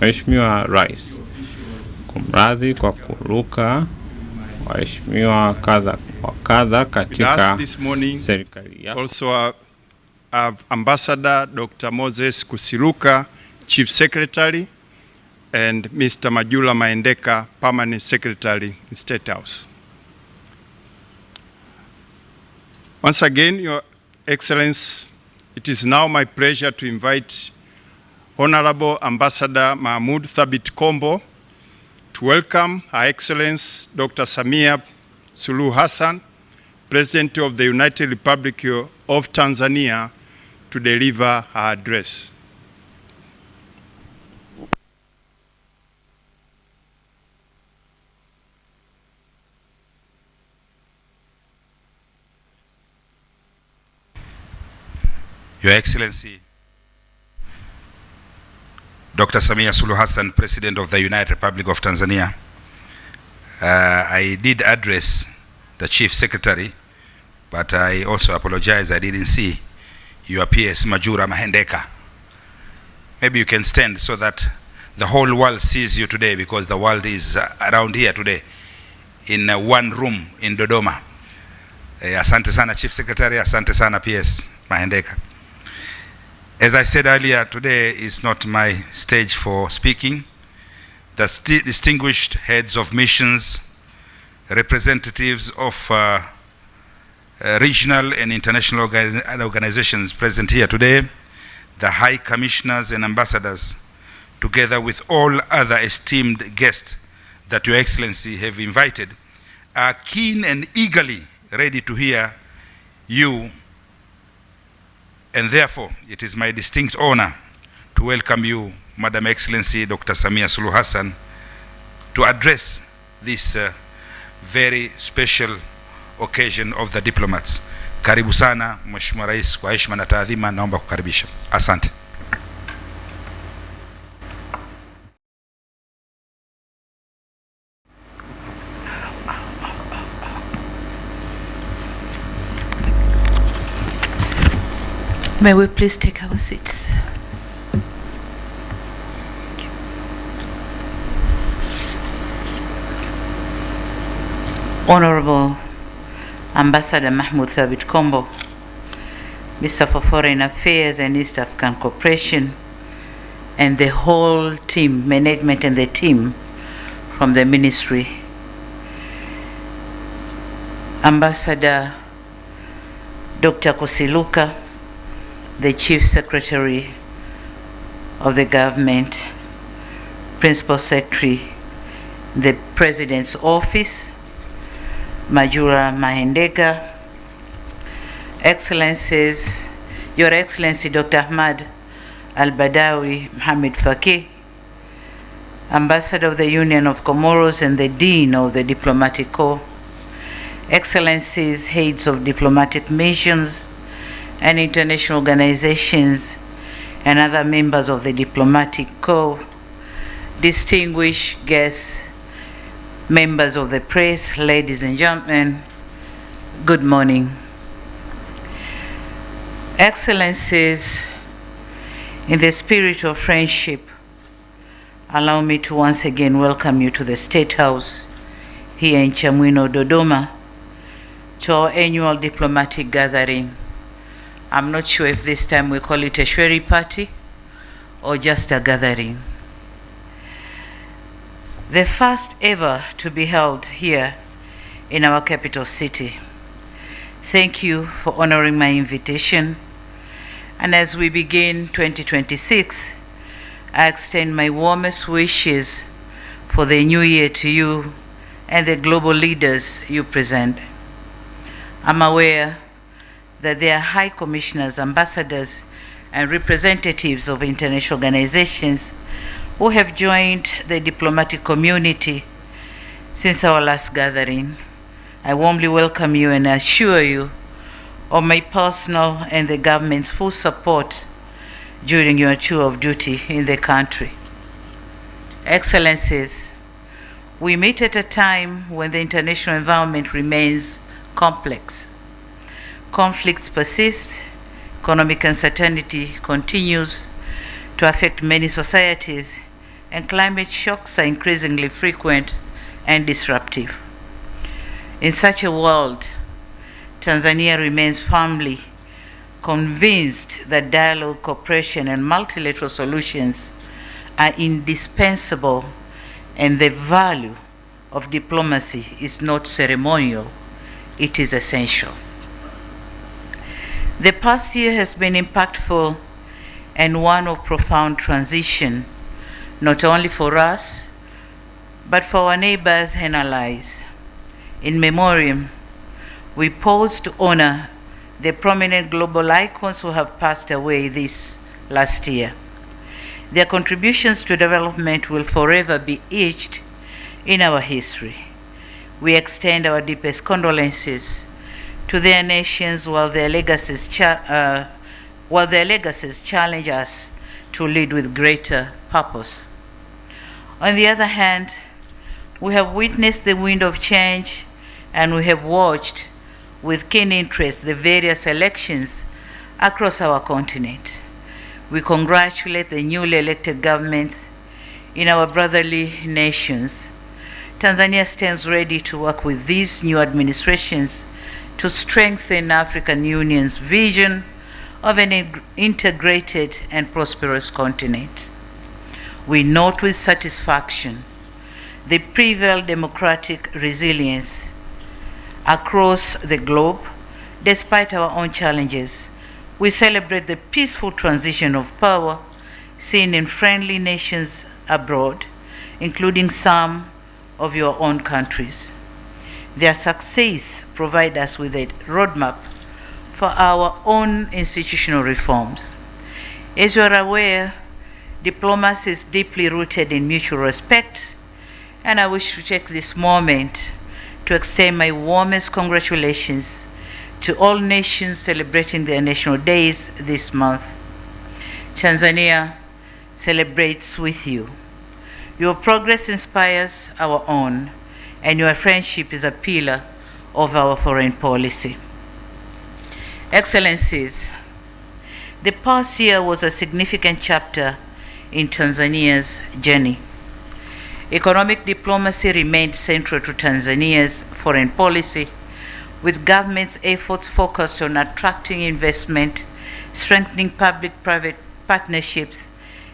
Mheshimiwa Rais, kumradhi kwa kuruka waheshimiwa kadha katika serikali yako. Also Ambassador Dr. Moses Kusiluka, Chief Secretary, and Mr. Majula Maendeka, Permanent Secretary in State House. Once again, Your Excellency, it is now my pleasure to invite Honorable Ambassador Mahmoud Thabit Kombo to welcome Her Excellency Dr. Samia Suluhu Hassan, President of the United Republic of Tanzania, to deliver her address. Your Excellency, Dr. Samia Suluhu Hassan, President of the United Republic of Tanzania, I did address the Chief Secretary, but I also apologize I didn't see your PS Majura Mahendeka. Maybe you can stand so that the whole world sees you today, because the world is around here today in one room in Dodoma. Asante sana Chief Secretary, asante sana PS Mahendeka. As I said earlier, today is not my stage for speaking. The distinguished heads of missions, representatives of regional and international organizations present here today, the high commissioners and ambassadors, together with all other esteemed guests that Your Excellency have invited, are keen and eagerly ready to hear you. And therefore, it is my distinct honor to welcome you, Madam Excellency Dr. Samia Suluhu Hassan, to address this very special occasion of the diplomats. Karibu sana Mheshimiwa Rais, kwa heshima na taadhima naomba kukaribisha. Asante. May we please take our seats. Honorable Ambassador Mahmoud Thabit Kombo, Mr. for Foreign Affairs and East African Cooperation, and the whole team, management and the team from the ministry. Ambassador Dr. Kusiluka, the Chief Secretary of the government, Principal Secretary, the President's Office, Majura Mahendeka, Excellencies, Your Excellency Dr. Ahmad Al-Badawi Mohamed Faki, Ambassador of the Union of Comoros and the Dean of the Diplomatic Corps, Excellencies, Heads of Diplomatic Missions and international organizations, and other members of the Diplomatic Corps, distinguished guests, members of the press, ladies and gentlemen, good morning. Excellencies, in the spirit of friendship, allow me to once again welcome you to the State House here in Chamwino, Dodoma, to our annual diplomatic gathering. I'm not sure if this time we call it a Sherehe party or just a gathering. The first ever to be held here in our capital city. Thank you for honoring my invitation. And as we begin 2026, I extend my warmest wishes for the new year to you and the global leaders you present. I'm aware that there are high commissioners, ambassadors, and representatives of international organizations who have joined the diplomatic community since our last gathering. I warmly welcome you and assure you of my personal and the government's full support during your tour of duty in the country. Excellencies, we meet at a time when the international environment remains complex. Conflicts persist, economic uncertainty continues to affect many societies, and climate shocks are increasingly frequent and disruptive. In such a world, Tanzania remains firmly convinced that dialogue, cooperation, and multilateral solutions are indispensable, and the value of diplomacy is not ceremonial, it is essential. The past year has been impactful and one of profound transition, not only for us, but for our neighbors and allies. In memoriam, we pause to honor the prominent global icons who have passed away this last year. Their contributions to development will forever be etched in our history. We extend our deepest condolences to their nations while their legacies challenge us to lead with greater purpose. On the other hand, we have witnessed the wind of change, and we have watched with keen interest the various elections across our continent. We congratulate the newly elected governments in our brotherly nations. Tanzania stands ready to work with these new administrations to strengthen African Union's vision of an integrated and prosperous continent. We note with satisfaction the prevailed democratic resilience across the globe. Despite our own challenges, we celebrate the peaceful transition of power seen in friendly nations abroad, including some of your own countries. Their success provides us with a roadmap for our own institutional reforms. As you are aware, diplomacy is deeply rooted in mutual respect, and I wish to take this moment to extend my warmest congratulations to all nations celebrating their national days this month. Tanzania celebrates with you. Your progress inspires our own, and your friendship is a pillar of our foreign policy. Excellencies, the past year was a significant chapter in Tanzania's journey. Economic diplomacy remained central to Tanzania's foreign policy, with government's efforts focused on attracting investment, strengthening public-private partnerships,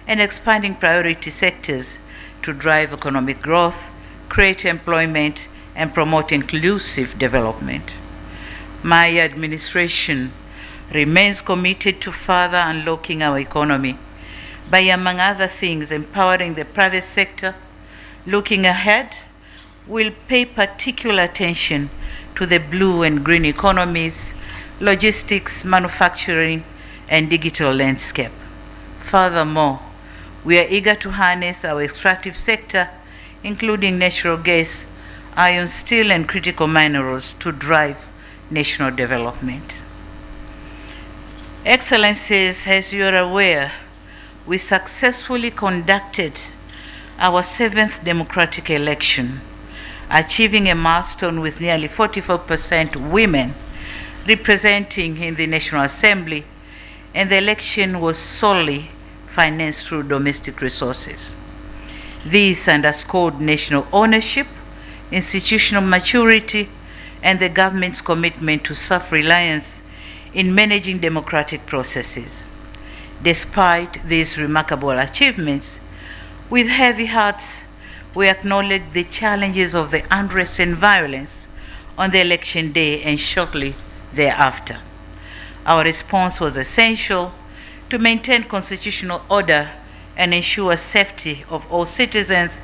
and expanding priority sectors to drive economic growth, create employment, and promote inclusive development. My administration remains committed to further unlocking our economy by, among other things, empowering the private sector. Looking ahead, we'll pay particular attention to the blue and green economies, logistics, manufacturing, and digital landscape. Furthermore, we are eager to harness our extractive sector, including natural gas, iron, steel, and critical minerals, to drive national development. Excellencies, as you are aware, we successfully conducted our 7th democratic election, achieving a milestone with nearly 44% women representing in the National Assembly, and the election was solely financed through domestic resources. This underscored national ownership, institutional maturity, and the government's commitment to self-reliance in managing democratic processes. Despite these remarkable achievements, with heavy hearts, we acknowledge the challenges of the unrest and violence on the election day and shortly thereafter. Our response was essential to maintain constitutional order and ensure safety of all citizens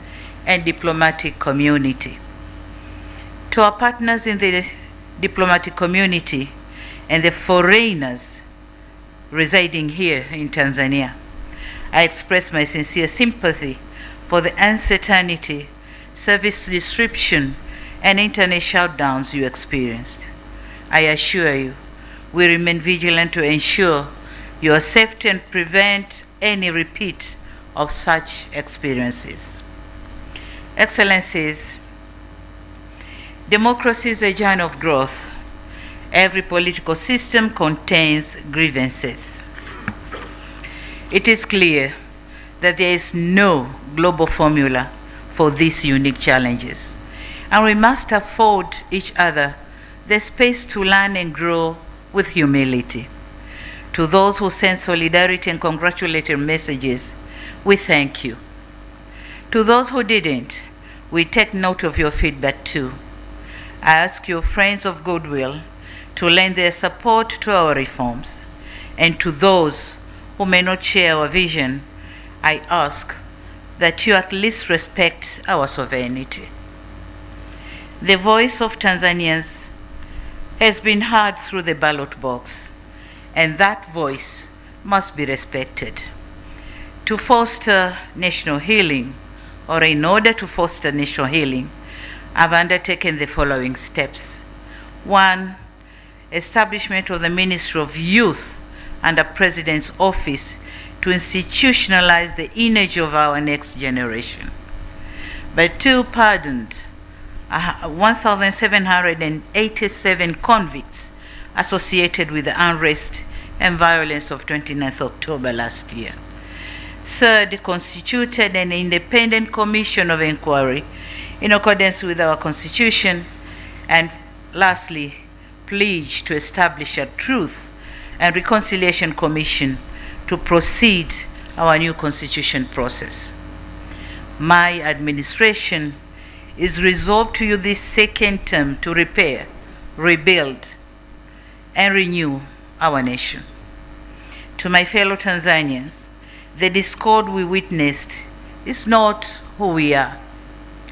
and diplomatic community. To our partners in the diplomatic community and the foreigners residing here in Tanzania, I express my sincere sympathy for the uncertainty, service disruption, and internet shutdowns you experienced. I assure you, we remain vigilant to ensure your safety and prevent any repeat of such experiences. Excellencies, democracy is a journey of growth. Every political system contains grievances. It is clear that there is no global formula for these unique challenges, and we must afford each other the space to learn and grow with humility. To those who send solidarity and congratulatory messages, we thank you. To those who didn't, we take note of your feedback too. I ask your friends of goodwill to lend their support to our reforms. And to those who may not share our vision, I ask that you at least respect our sovereignty. The voice of Tanzanians has been heard through the ballot box, and that voice must be respected. To foster national healing, or in order to foster national healing, I've undertaken the following steps. 1, establishment of the Ministry of Youth under President's Office to institutionalize the image of our next generation. But 2, pardoned 1,787 convicts associated with the unrest and violence of 29th October last year. 3, constituted an independent commission of inquiry in accordance with our Constitution. And lastly, pledged to establish a Truth and Reconciliation Commission to proceed our new constitution process. My administration is resolved to use this second term to repair, rebuild, and renew our nation. To my fellow Tanzanians, the discord we witnessed is not who we are.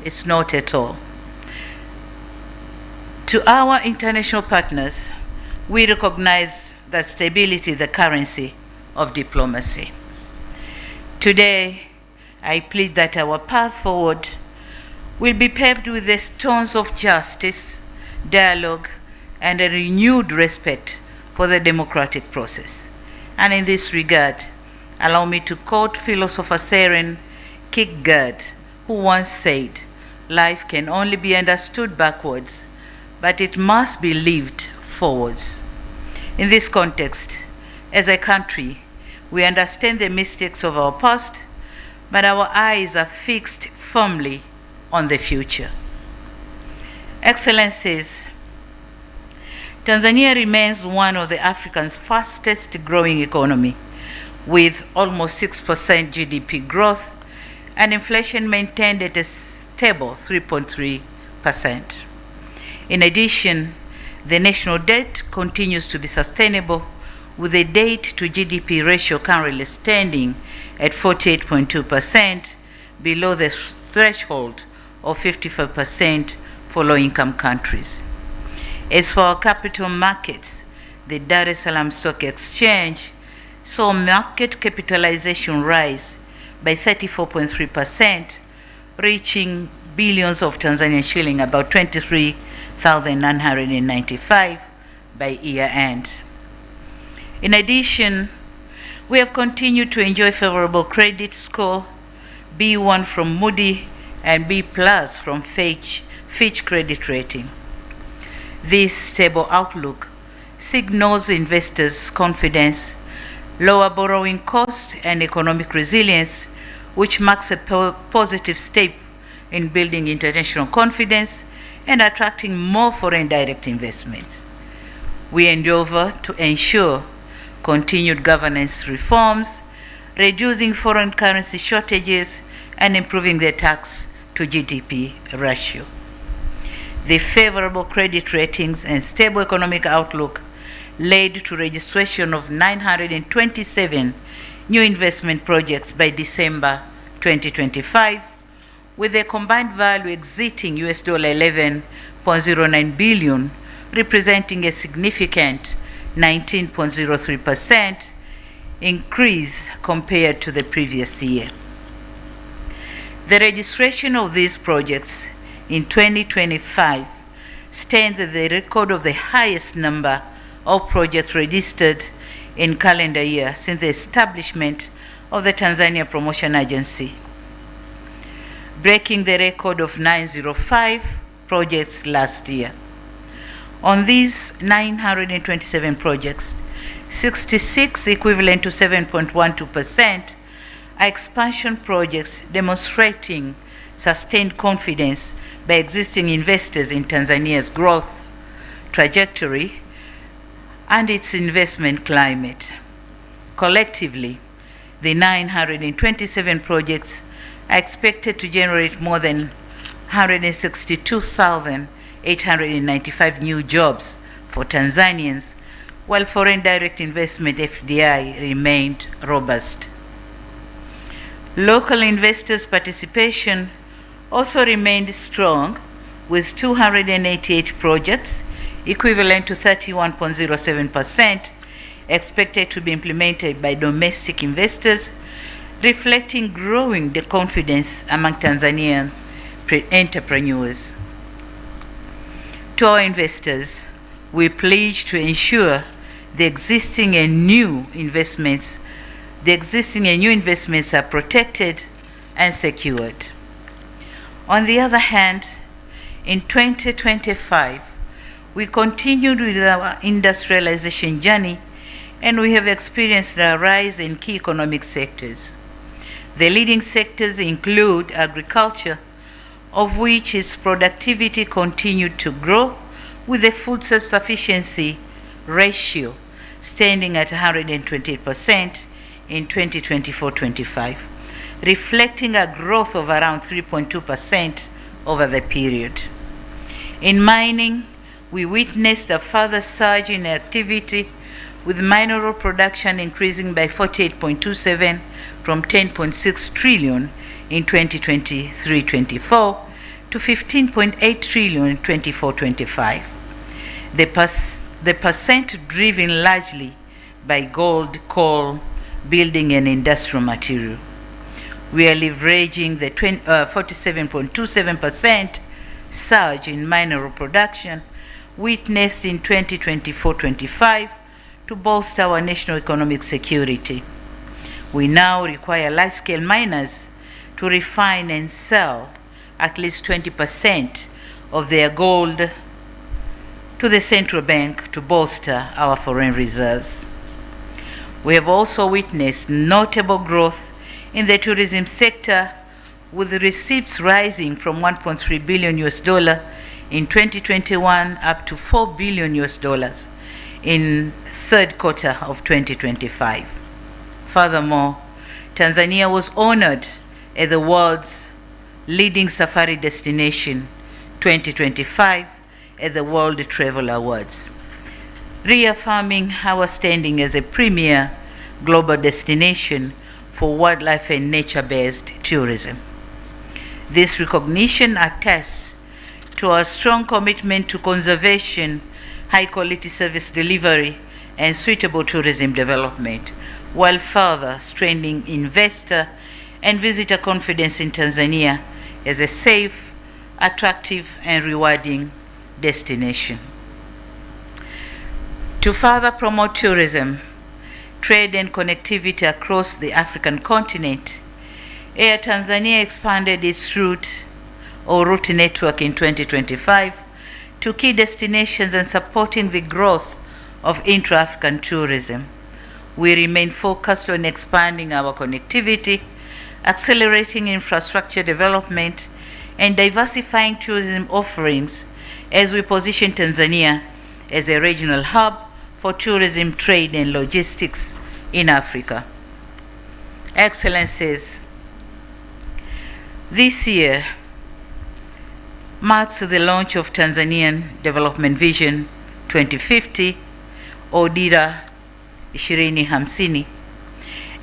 It's not at all. To our international partners, we recognize that stability is the currency of diplomacy. Today, I plead that our path forward will be paved with the stones of justice, dialogue, and a renewed respect for the democratic process. And in this regard, allow me to quote philosopher Søren Kierkegaard, who once said, "Life can only be understood backwards, but it must be lived forwards." In this context, as a country, we understand the mistakes of our past, but our eyes are fixed firmly on the future. Excellencies, Tanzania remains one of the Africa's fastest growing economy, with almost 6% GDP growth and inflation maintained at a stable 3.3%. In addition, the national debt continues to be sustainable, with the debt to GDP ratio currently standing at 48.2%, below the threshold of 55% for low-income countries. As for our capital markets, the Dar es Salaam Stock Exchange saw market capitalization rise by 34.3%, reaching billions of Tanzanian shilling, about 23,995 by year end. In addition, we have continued to enjoy favorable credit score, B1 from Moody and B+ from Fitch credit rating. This stable outlook signals investors' confidence, lower borrowing costs, and economic resilience, which marks a positive step in building international confidence and attracting more foreign direct investment. We endeavor to ensure continued governance reforms, reducing foreign currency shortages, and improving the tax to GDP ratio. The favorable credit ratings and stable economic outlook led to registration of 927 new investment projects by December 2025, with a combined value exceeding US $11.09 billion, representing a significant 19.03% increase compared to the previous year. The registration of these projects in 2025 stands at the record of the highest number of projects registered in calendar year since the establishment of the Tanzania Promotion Agency, breaking the record of 905 projects last year. On these 927 projects, 66, equivalent to 7.12%, are expansion projects demonstrating sustained confidence by existing investors in Tanzania's growth trajectory and its investment climate. Collectively, the 927 projects are expected to generate more than 162,895 new jobs for Tanzanians, while foreign direct investment (FDI) remained robust. Local investors' participation also remained strong, with 288 projects, equivalent to 31.07%, expected to be implemented by domestic investors, reflecting growing confidence among Tanzanian entrepreneurs. To our investors, we pledge to ensure the existing and new investments are protected and secured. On the other hand, in 2025, we continued with our industrialization journey, and we have experienced a rise in key economic sectors. The leading sectors include agriculture, of which its productivity continued to grow, with the food self-sufficiency ratio standing at 120% in 2024-25, reflecting a growth of around 3.2% over the period. In mining, we witnessed a further surge in activity, with mineral production increasing by 48.27% from 10.6 trillion in 2023-24 to 15.8 trillion in 24-25. The percent driven largely by gold, coal, building and industrial material. We are leveraging the 47.27% surge in mineral production witnessed in 2024-25 to bolster our national economic security. We now require large-scale miners to refine and sell at least 20% of their gold to the central bank to bolster our foreign reserves. We have also witnessed notable growth in the tourism sector, with receipts rising from $1.3 billion in 2021 up to $4 billion in third quarter of 2025. Furthermore, Tanzania was honored as the world's leading safari destination 2025 at the World Travel Awards, reaffirming our standing as a premier global destination for wildlife and nature-based tourism. This recognition attests to our strong commitment to conservation, high-quality service delivery, and suitable tourism development, while further strengthening investor and visitor confidence in Tanzania as a safe, attractive, and rewarding destination. To further promote tourism, trade, and connectivity across the African continent, Air Tanzania expanded its route network in 2025 to key destinations and supporting the growth of intra-African tourism. We remain focused on expanding our connectivity, accelerating infrastructure development, and diversifying tourism offerings as we position Tanzania as a regional hub for tourism, trade, and logistics in Africa. Excellencies, this year marks the launch of Tanzanian Development Vision 2050, or Dira 2050,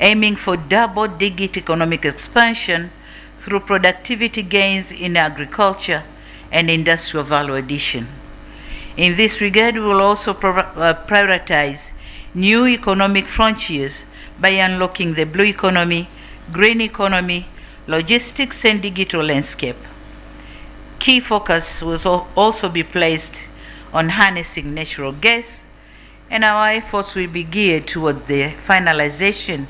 aiming for double-digit economic expansion through productivity gains in agriculture and industrial value addition. In this regard, we will also prioritize new economic frontiers by unlocking the blue economy, green economy, logistics, and digital landscape. Key focus will also be placed on harnessing natural gas, and our efforts will be geared toward the finalization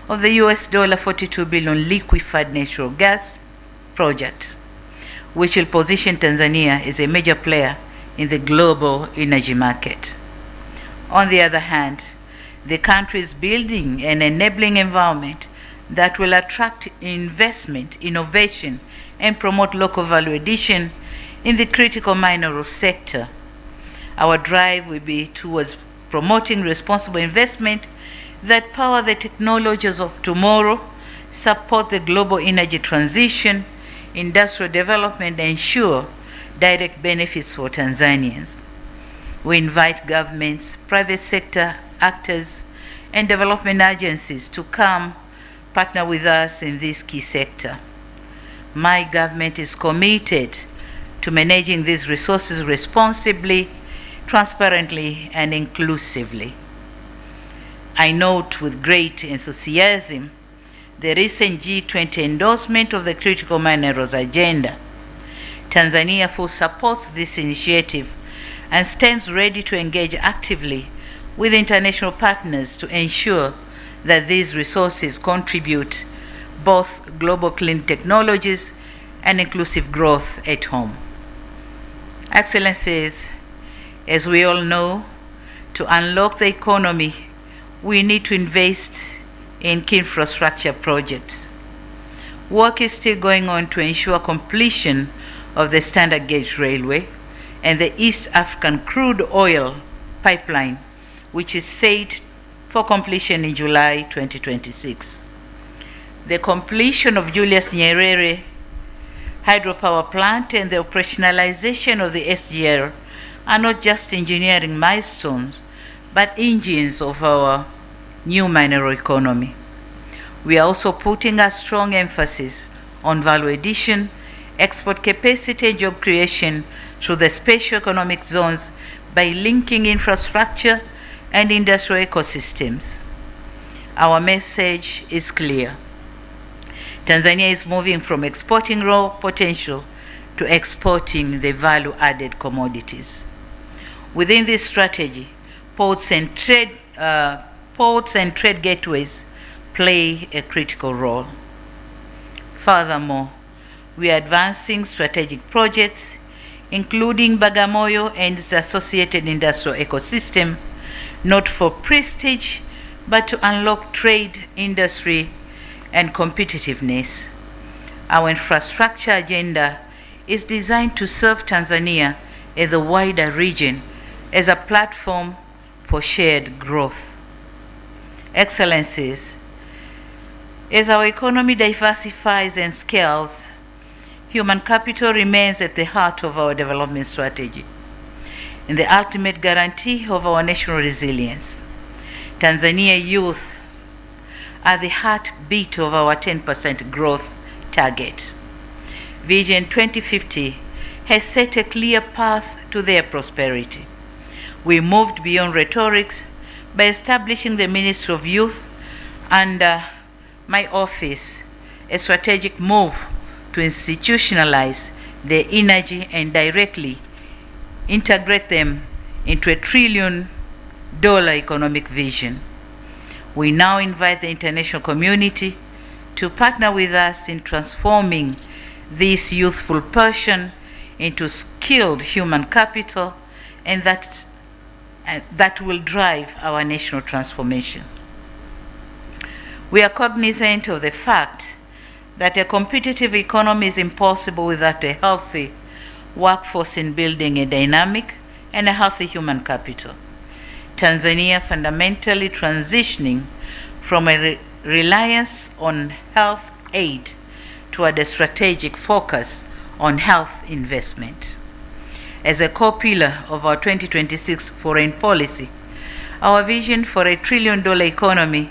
of the $42 billion liquefied natural gas project, which will position Tanzania as a major player in the global energy market. On the other hand, the country is building an enabling environment that will attract investment, innovation, and promote local value addition in the critical mineral sector. Our drive will be towards promoting responsible investment that power the technologies of tomorrow, support the global energy transition, industrial development, and ensure direct benefits for Tanzanians. We invite governments, private sector actors, and development agencies to come partner with us in this key sector. My government is committed to managing these resources responsibly, transparently, and inclusively. I note with great enthusiasm the recent G20 endorsement of the critical minerals agenda. Tanzania fully supports this initiative and stands ready to engage actively with international partners to ensure that these resources contribute both global clean technologies and inclusive growth at home. Excellencies, as we all know, to unlock the economy, we need to invest in key infrastructure projects. Work is still going on to ensure completion of the standard gauge railway and the East African crude oil pipeline, which is set for completion in July 2026. The completion of Julius Nyerere hydropower plant and the operationalization of the SGR are not just engineering milestones, but engines of our new mineral economy. We are also putting a strong emphasis on value addition, export capacity, and job creation through the special economic zones by linking infrastructure and industrial ecosystems. Our message is clear. Tanzania is moving from exporting raw potential to exporting the value-added commodities. Within this strategy, ports and trade gateways play a critical role. Furthermore, we are advancing strategic projects, including Bagamoyo and its associated industrial ecosystem, not for prestige, but to unlock trade, industry, and competitiveness. Our infrastructure agenda is designed to serve Tanzania and the wider region as a platform for shared growth. Excellencies, as our economy diversifies and scales, human capital remains at the heart of our development strategy and the ultimate guarantee of our national resilience. Tanzania youth are the heartbeat of our 10% growth target. Vision 2050 has set a clear path to their prosperity. We moved beyond rhetorics by establishing the Ministry of Youth under my office, a strategic move to institutionalize their energy and directly integrate them into a $1 trillion economic vision. We now invite the international community to partner with us in transforming this youthful passion into skilled human capital, and that will drive our national transformation. We are cognizant of the fact that a competitive economy is impossible without a healthy workforce in building a dynamic and a healthy human capital. Tanzania fundamentally transitioning from a reliance on health aid toward a strategic focus on health investment. As a core pillar of our 2026 foreign policy, our vision for a $1 trillion economy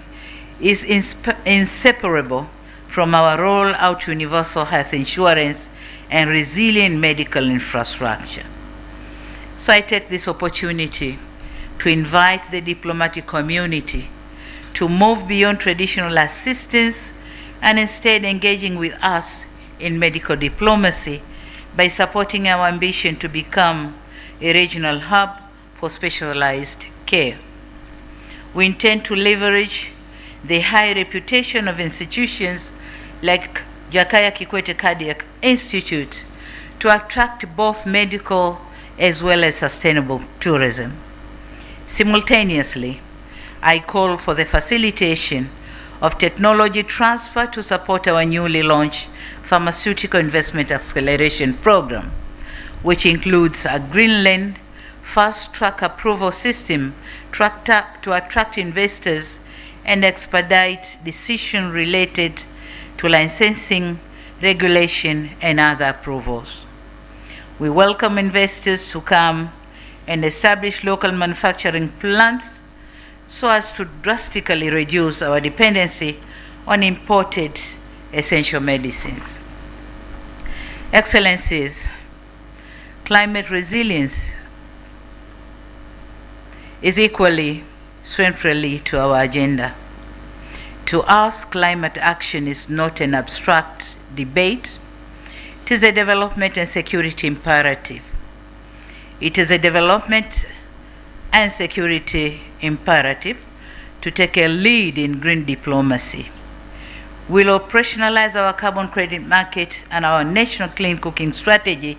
is inseparable from our roll out universal health insurance and resilient medical infrastructure. So I take this opportunity to invite the diplomatic community to move beyond traditional assistance and instead engaging with us in medical diplomacy by supporting our ambition to become a regional hub for specialized care. We intend to leverage the high reputation of institutions like Jakaya Kikwete Cardiac Institute to attract both medical as well as sustainable tourism. Simultaneously, I call for the facilitation of technology transfer to support our newly launched Pharmaceutical Investment Acceleration Program, which includes a Greenland fast-track approval system to attract investors and expedite decisions related to licensing, regulation, and other approvals. We welcome investors to come and establish local manufacturing plants so as to drastically reduce our dependency on imported essential medicines. Excellencies, climate resilience is equally centrally to our agenda. To us, climate action is not an abstract debate. It is a development and security imperative. It is a development and security imperative to take a lead in green diplomacy. We'll operationalize our carbon credit market and our national clean cooking strategy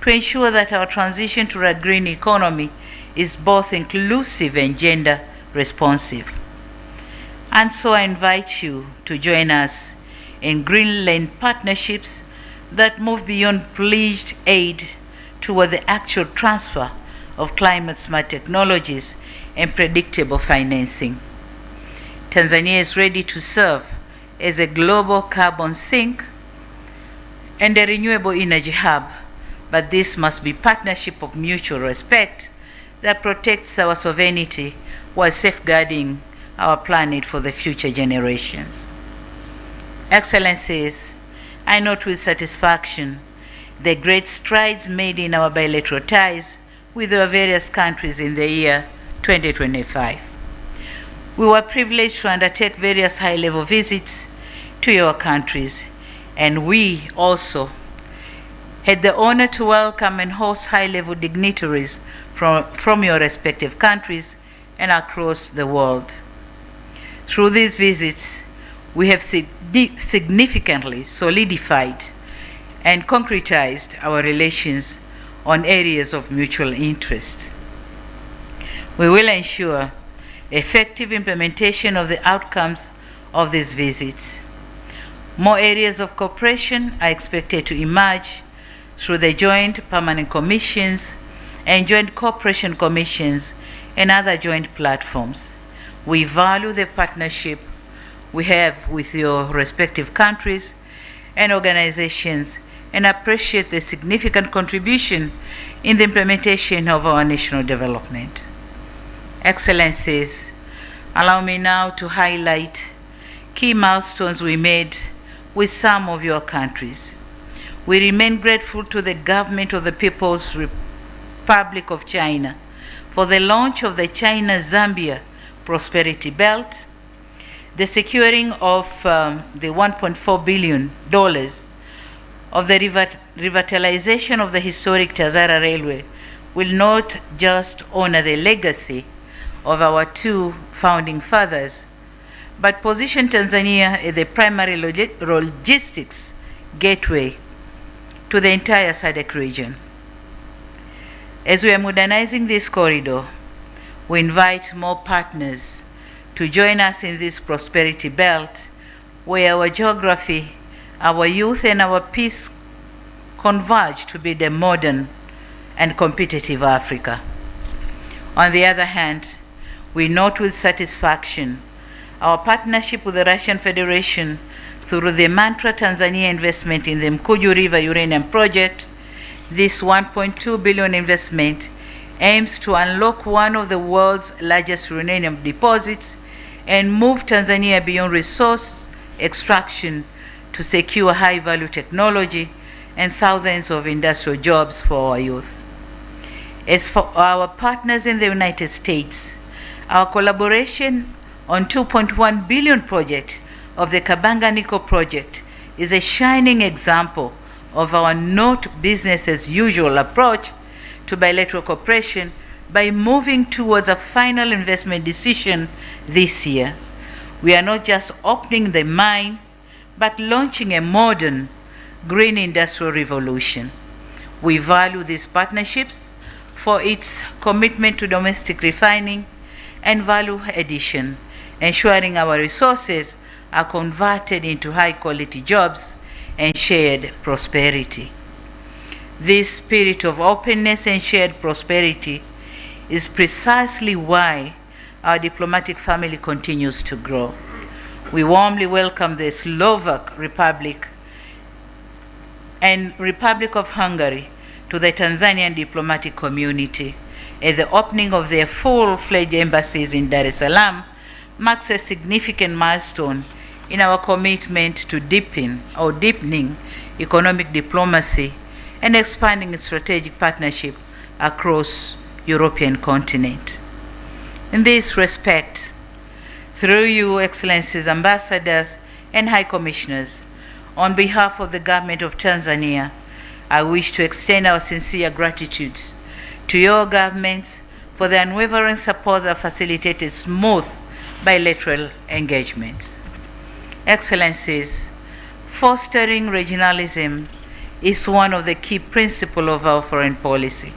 to ensure that our transition to a green economy is both inclusive and gender responsive. And so I invite you to join us in Greenland partnerships that move beyond pledged aid toward the actual transfer of climate-smart technologies and predictable financing. Tanzania is ready to serve as a global carbon sink and a renewable energy hub, but this must be a partnership of mutual respect that protects our sovereignty while safeguarding our planet for the future generations. Excellencies, I note with satisfaction the great strides made in our bilateral ties with our various countries in the year 2025. We were privileged to undertake various high-level visits to your countries, and we also had the honor to welcome and host high-level dignitaries from your respective countries and across the world. Through these visits, we have significantly solidified and concretized our relations on areas of mutual interest. We will ensure effective implementation of the outcomes of these visits. More areas of cooperation are expected to emerge through the joint permanent commissions and joint cooperation commissions and other joint platforms. We value the partnership we have with your respective countries and organizations and appreciate the significant contribution in the implementation of our national development. Excellencies, allow me now to highlight key milestones we made with some of your countries. We remain grateful to the government of the People's Republic of China for the launch of the China-Zambia Prosperity Belt, the securing of the $1.4 billion of the revitalization of the historic Tazara Railway will not just honor the legacy of our two founding fathers, but position Tanzania as the primary logistics gateway to the entire SADC region. As we are modernizing this corridor, we invite more partners to join us in this prosperity belt where our geography, our youth, and our peace converge to be the modern and competitive Africa. On the other hand, we note with satisfaction our partnership with the Russian Federation through the Mantra Tanzania investment in the Mkuju River uranium project. This $1.2 billion investment aims to unlock one of the world's largest uranium deposits and move Tanzania beyond resource extraction to secure high-value technology and thousands of industrial jobs for our youth. As for our partners in the United States, our collaboration on $2.1 billion project of the Kabanga Nickel project is a shining example of our not business as usual approach to bilateral cooperation by moving towards a final investment decision this year. We are not just opening the mine, but launching a modern green industrial revolution. We value these partnerships for its commitment to domestic refining and value addition, ensuring our resources are converted into high-quality jobs and shared prosperity. This spirit of openness and shared prosperity is precisely why our diplomatic family continues to grow. We warmly welcome the Slovak Republic and Republic of Hungary to the Tanzanian diplomatic community, as the opening of their full-fledged embassies in Dar es Salaam marks a significant milestone in our commitment to deepening economic diplomacy and expanding strategic partnership across European continent. In this respect, through you, Excellencies, Ambassadors, and High Commissioners, on behalf of the Government of Tanzania, I wish to extend our sincere gratitude to your governments for the unwavering support that facilitated smooth bilateral engagements. Excellencies, fostering regionalism is one of the key principles of our foreign policy.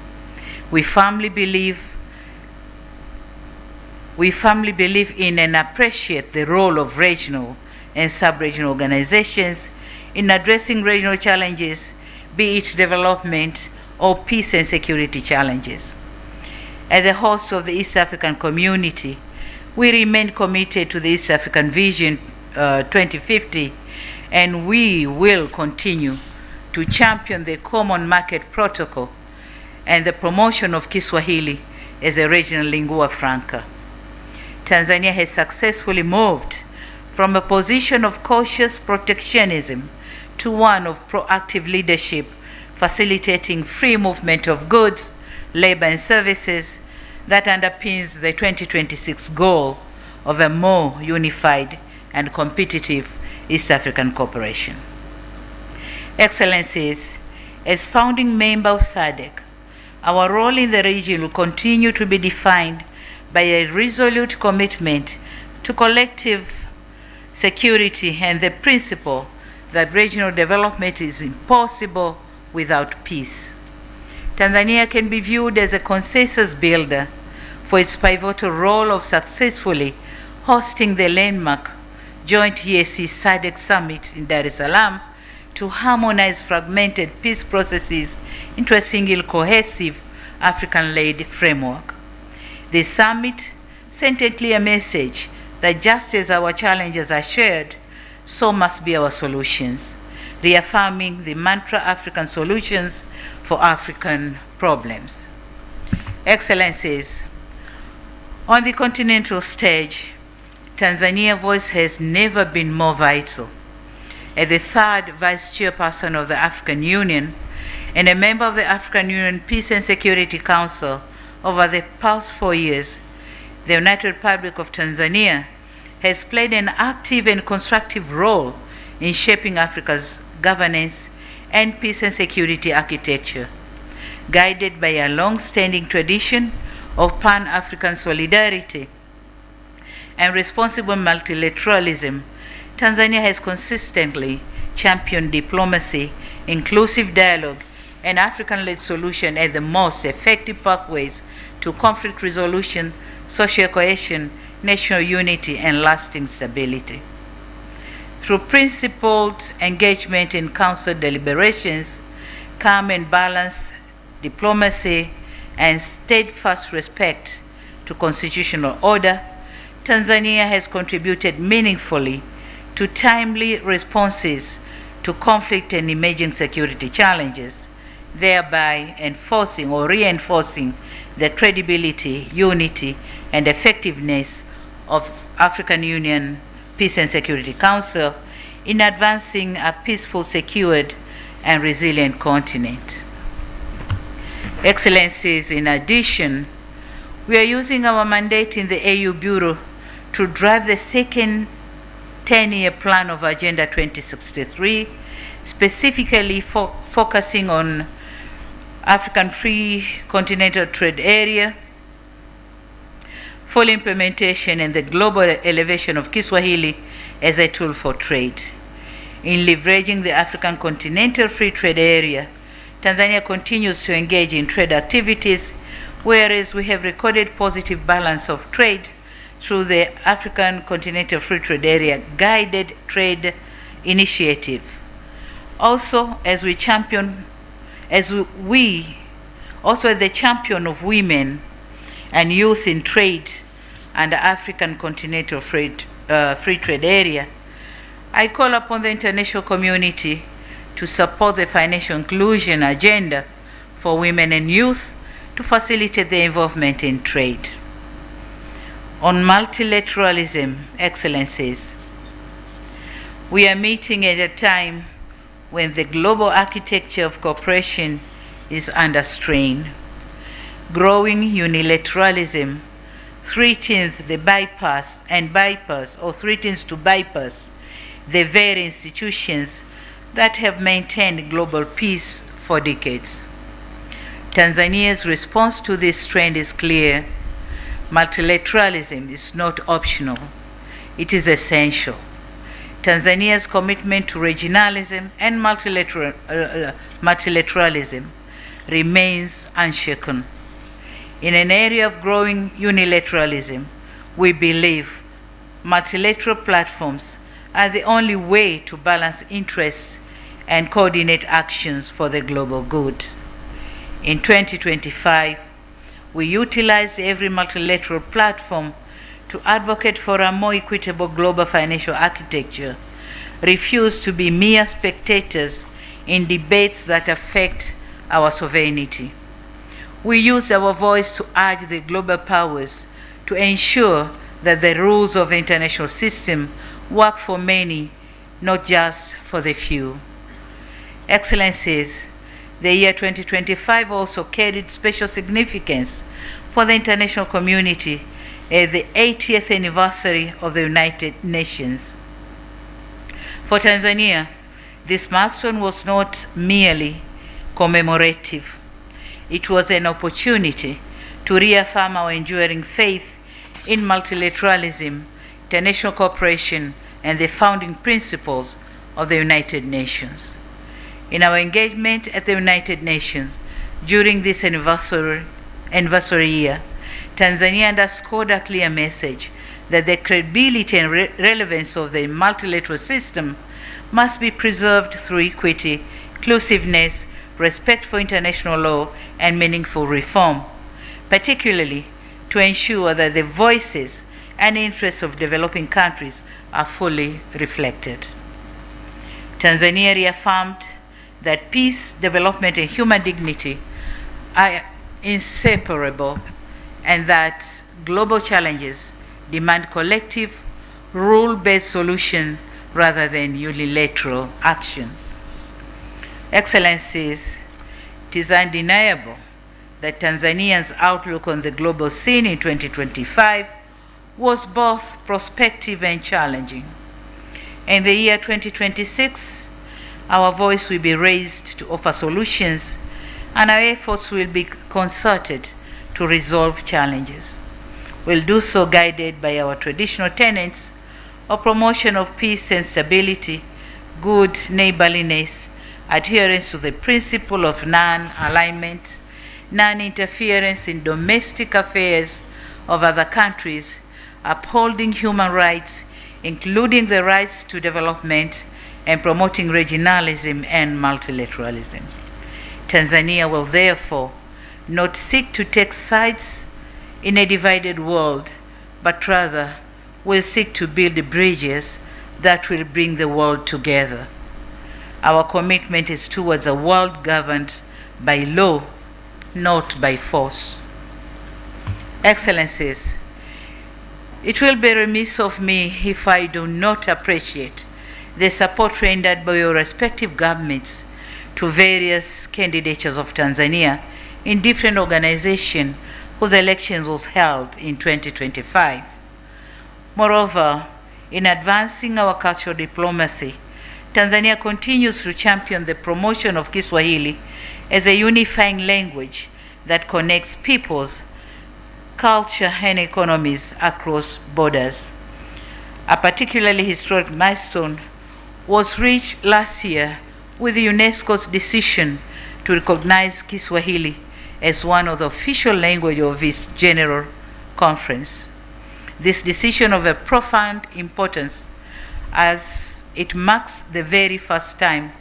We firmly believe in and appreciate the role of regional and sub-regional organizations in addressing regional challenges, be it development or peace and security challenges. As the host of the East African community, we remain committed to the East African Vision 2050, and we will continue to champion the Common Market Protocol and the promotion of Kiswahili as a regional lingua franca. Tanzania has successfully moved from a position of cautious protectionism to one of proactive leadership, facilitating free movement of goods, labor, and services that underpins the 2026 goal of a more unified and competitive East African cooperation. Excellencies, as founding member of SADC, our role in the region will continue to be defined by a resolute commitment to collective security and the principle that regional development is impossible without peace. Tanzania can be viewed as a consensus builder for its pivotal role of successfully hosting the landmark joint EAC SADC summit in Dar es Salaam to harmonize fragmented peace processes into a single cohesive African-led framework. This summit sent a clear message that just as our challenges are shared, so must be our solutions, reaffirming the mantra African solutions for African problems. Excellencies, on the continental stage, Tanzania's voice has never been more vital. As the third vice chairperson of the African Union and a member of the African Union Peace and Security Council over the past 4 years, the United Republic of Tanzania has played an active and constructive role in shaping Africa's governance and peace and security architecture. Guided by a long-standing tradition of Pan-African solidarity and responsible multilateralism, Tanzania has consistently championed diplomacy, inclusive dialogue, and African-led solution as the most effective pathways to conflict resolution, social cohesion, national unity, and lasting stability. Through principled engagement in council deliberations, calm and balanced diplomacy, and steadfast respect to constitutional order, Tanzania has contributed meaningfully to timely responses to conflict and emerging security challenges, thereby enforcing or reinforcing the credibility, unity, and effectiveness of African Union Peace and Security Council in advancing a peaceful, secured, and resilient continent. Excellencies, in addition, we are using our mandate in the AU Bureau to drive the second 10-year plan of Agenda 2063, specifically focusing on African Free Continental Trade Area, full implementation and the global elevation of Kiswahili as a tool for trade. In leveraging the African Continental Free Trade Area, Tanzania continues to engage in trade activities, whereas we have recorded positive balance of trade through the African Continental Free Trade Area Guided Trade Initiative. Also, as the champion of women and youth in trade and African Continental Free Trade Area, I call upon the international community to support the financial inclusion agenda for women and youth to facilitate their involvement in trade. On multilateralism, Excellencies, we are meeting at a time when the global architecture of cooperation is under strain. Growing unilateralism threatens to bypass the very institutions that have maintained global peace for decades. Tanzania's response to this trend is clear. Multilateralism is not optional, it is essential. Tanzania's commitment to regionalism and multilateralism remains unshaken. In an area of growing unilateralism, we believe multilateral platforms are the only way to balance interests and coordinate actions for the global good. In 2025, we utilize every multilateral platform to advocate for a more equitable global financial architecture, refuse to be mere spectators in debates that affect our sovereignty. We use our voice to urge the global powers to ensure that the rules of the international system work for many, not just for the few. Excellencies, the year 2025 also carried special significance for the international community as the 80th anniversary of the United Nations. For Tanzania, this milestone was not merely commemorative. It was an opportunity to reaffirm our enduring faith in multilateralism, international cooperation, and the founding principles of the United Nations. In our engagement at the United Nations during this anniversary year, Tanzania underscored a clear message that the credibility and relevance of the multilateral system must be preserved through equity, inclusiveness, respect for international law, and meaningful reform, particularly to ensure that the voices and interests of developing countries are fully reflected. Tanzania reaffirmed that peace, development, and human dignity are inseparable, and that global challenges demand collective, rule-based solutions rather than unilateral actions. Excellencies, it is undeniable that Tanzania's outlook on the global scene in 2025 was both prospective and challenging. In the year 2026, our voice will be raised to offer solutions, and our efforts will be concerted to resolve challenges. We'll do so guided by our traditional tenets of promotion of peace and stability, good neighborliness, adherence to the principle of non-alignment, non-interference in domestic affairs of other countries, upholding human rights, including the rights to development, and promoting regionalism and multilateralism. Tanzania will therefore not seek to take sides in a divided world, but rather will seek to build bridges that will bring the world together. Our commitment is towards a world governed by law, not by force. Excellencies, It will be remiss of me if I do not appreciate the support rendered by your respective governments to various candidatures of Tanzania in different organizations whose elections was held in 2025. Moreover, in advancing our cultural diplomacy, Tanzania continues to champion the promotion of Kiswahili as a unifying language that connects peoples, culture, and economies across borders. A particularly historic milestone was reached last year with UNESCO's decision to recognize Kiswahili as one of the official languages of its General Conference. This decision of a profound importance, as it marks the very first time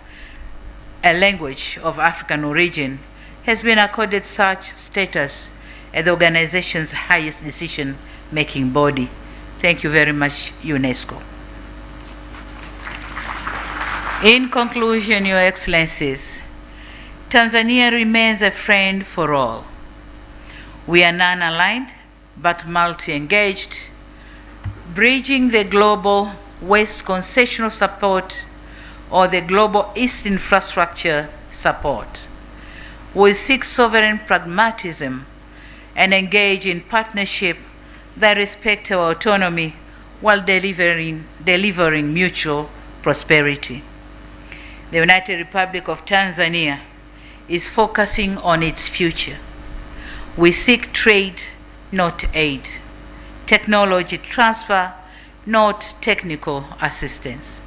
a language of African origin has been accorded such status as the organization's highest decision-making body. Thank you very much, UNESCO. In conclusion, Your Excellencies, Tanzania remains a friend for all. We are non-aligned but multi-engaged, bridging the global West concessional support or the global East infrastructure support. We seek sovereign pragmatism and engage in partnership that respect our autonomy while delivering mutual prosperity. The United Republic of Tanzania is focusing on its future. We seek trade, not aid, technology transfer, not technical assistance.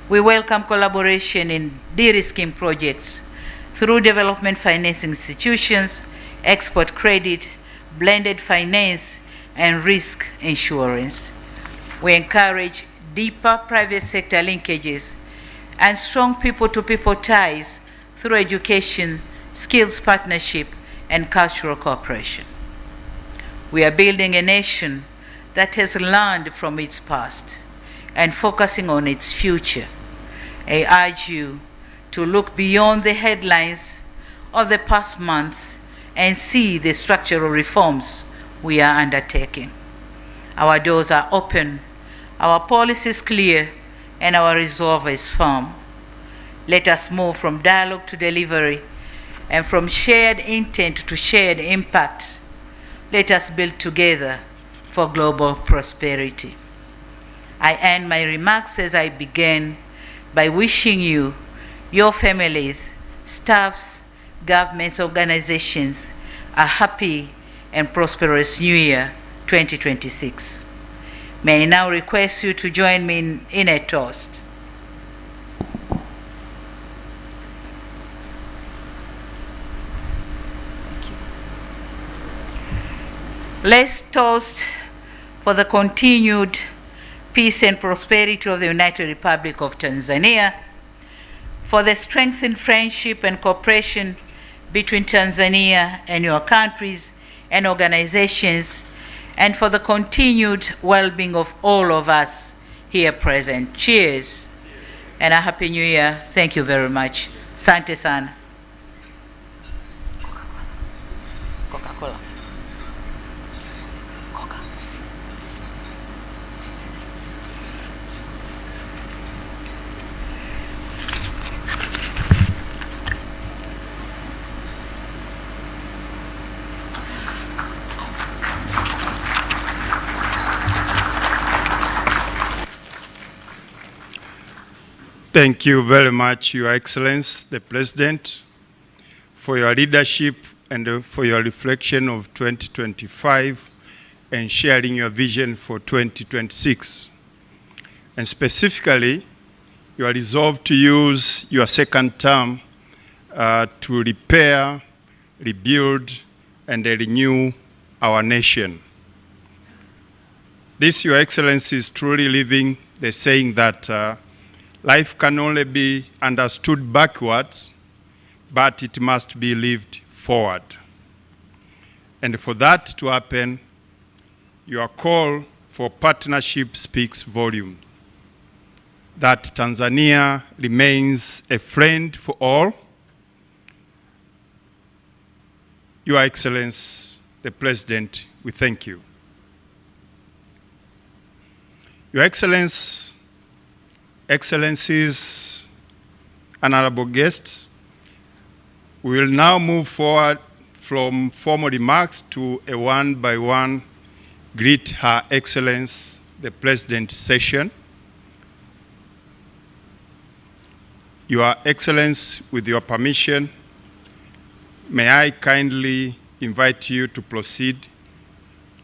We welcome collaboration in de-risking projects through development financing institutions, export credit, blended finance, and risk insurance. We encourage deeper private sector linkages and strong people-to-people ties through education, skills partnership, and cultural cooperation. We are building a nation that has learned from its past and focusing on its future. I urge you to look beyond the headlines of the past months and see the structural reforms we are undertaking. Our doors are open, our policy is clear, and our resolve is firm. Let us move from dialogue to delivery and from shared intent to shared impact. Let us build together for global prosperity. I end my remarks as I began by wishing you, your families, staffs, governments, organizations, a happy and prosperous New Year 2026. May I now request you to join me in a toast. Let's toast for the continued peace and prosperity of the United Republic of Tanzania, for the strengthened friendship and cooperation between Tanzania and your countries and organizations, and for the continued well-being of all of us here present. Cheers, and a Happy New Year. Thank you very much. Asante sana. Coca-Cola. Thank you very much, Your Excellency, the President, for your leadership and for your reflection of 2025 and sharing your vision for 2026. And specifically, you are resolved to use your second term to repair, rebuild, and renew our nation. This, Your Excellency, is truly living the saying that life can only be understood backwards, but it must be lived forward. And for that to happen, your call for partnership speaks volumes. That Tanzania remains a friend for all. Your Excellency, the President, we thank you. Your Excellencies, honorable guests, we will now move forward from formal remarks to a one-by-one greet Her Excellency the President session. Your Excellency, with your permission, may I kindly invite you to proceed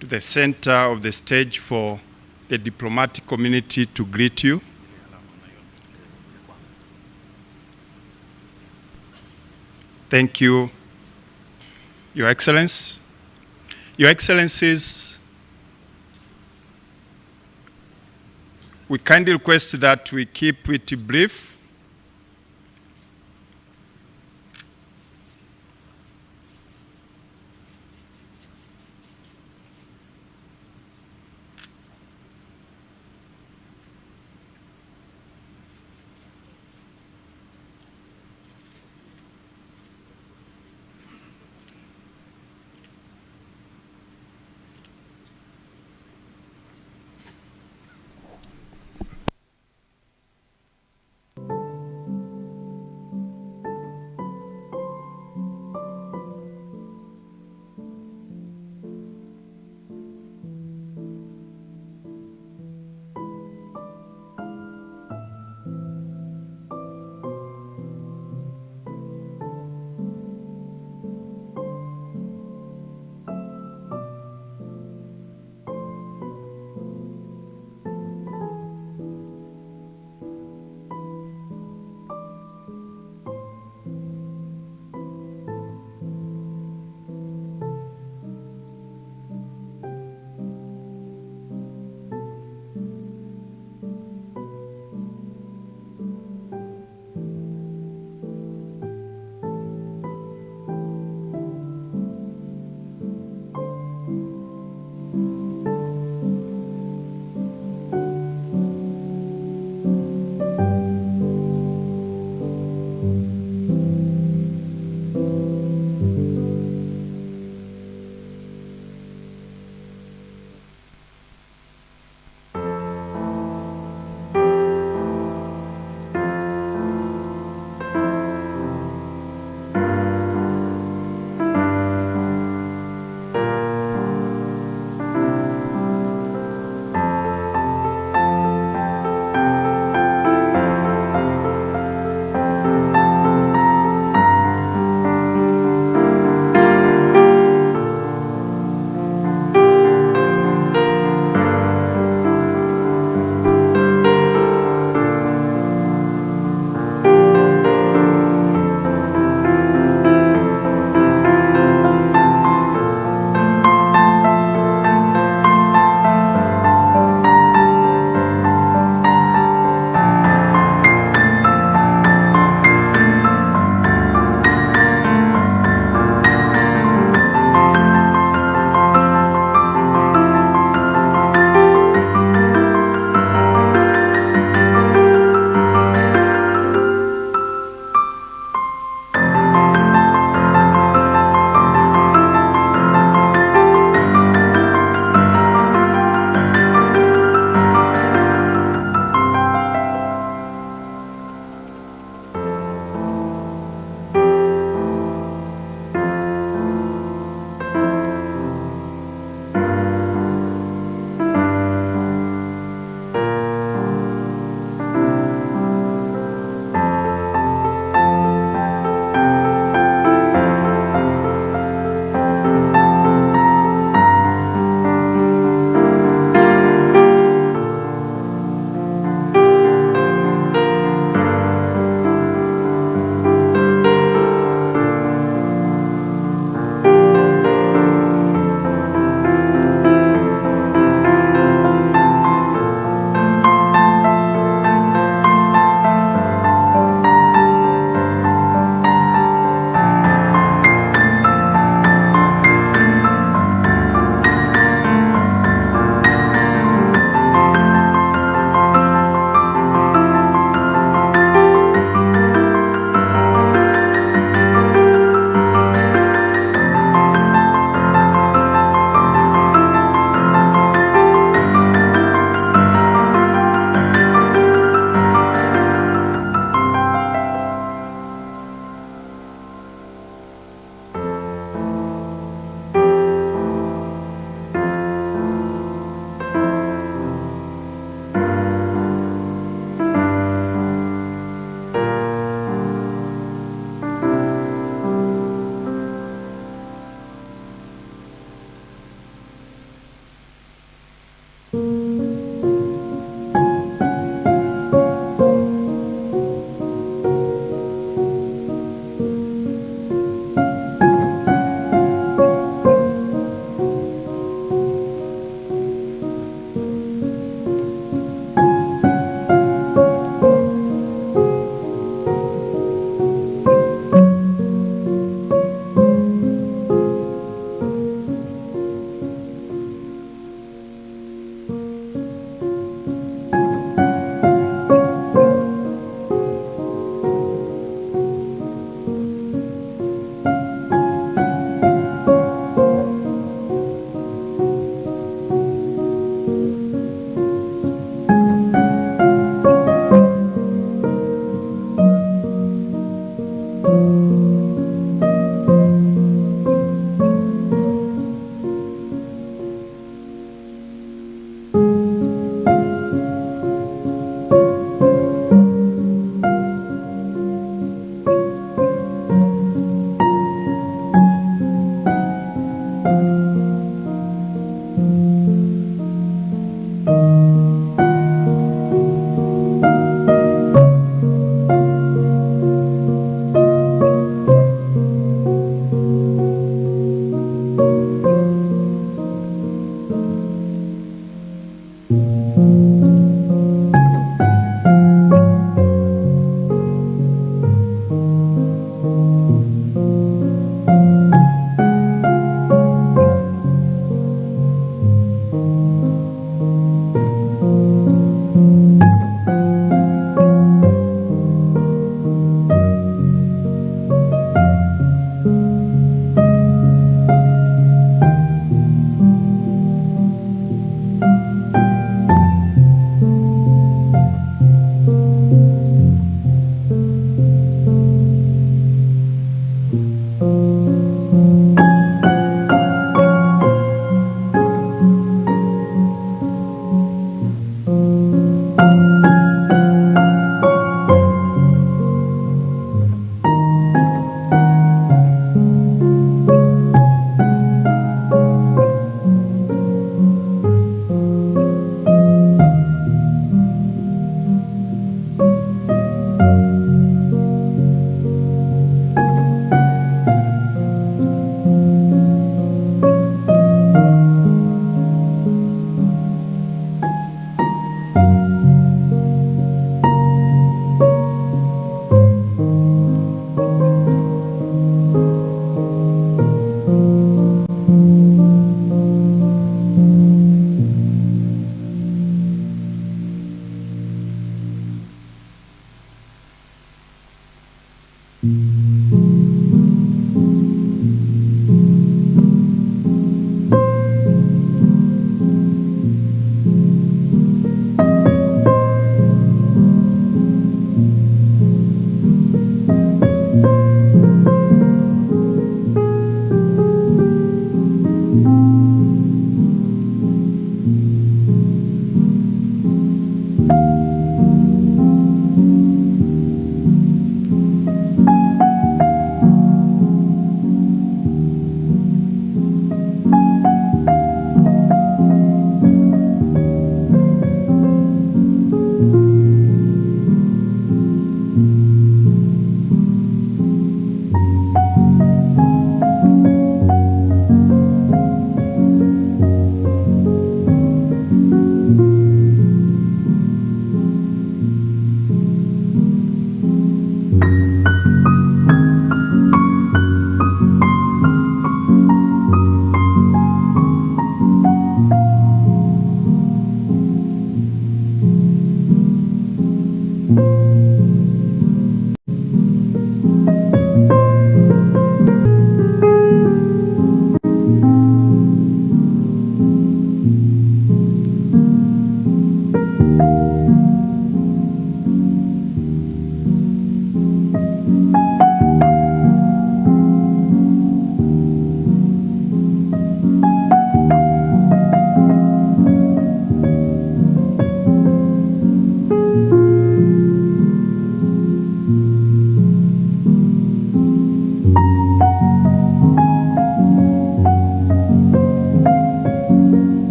to the center of the stage for the diplomatic community to greet you. Thank you, Your Excellency. Your Excellencies, we kindly request that we keep it brief.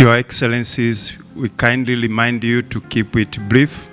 Your Excellencies, we kindly remind you to keep it brief.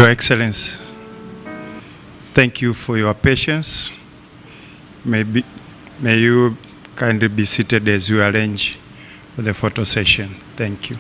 Your Excellency, thank you for your patience. May you kindly be seated as we arrange for the photo session. Thank you.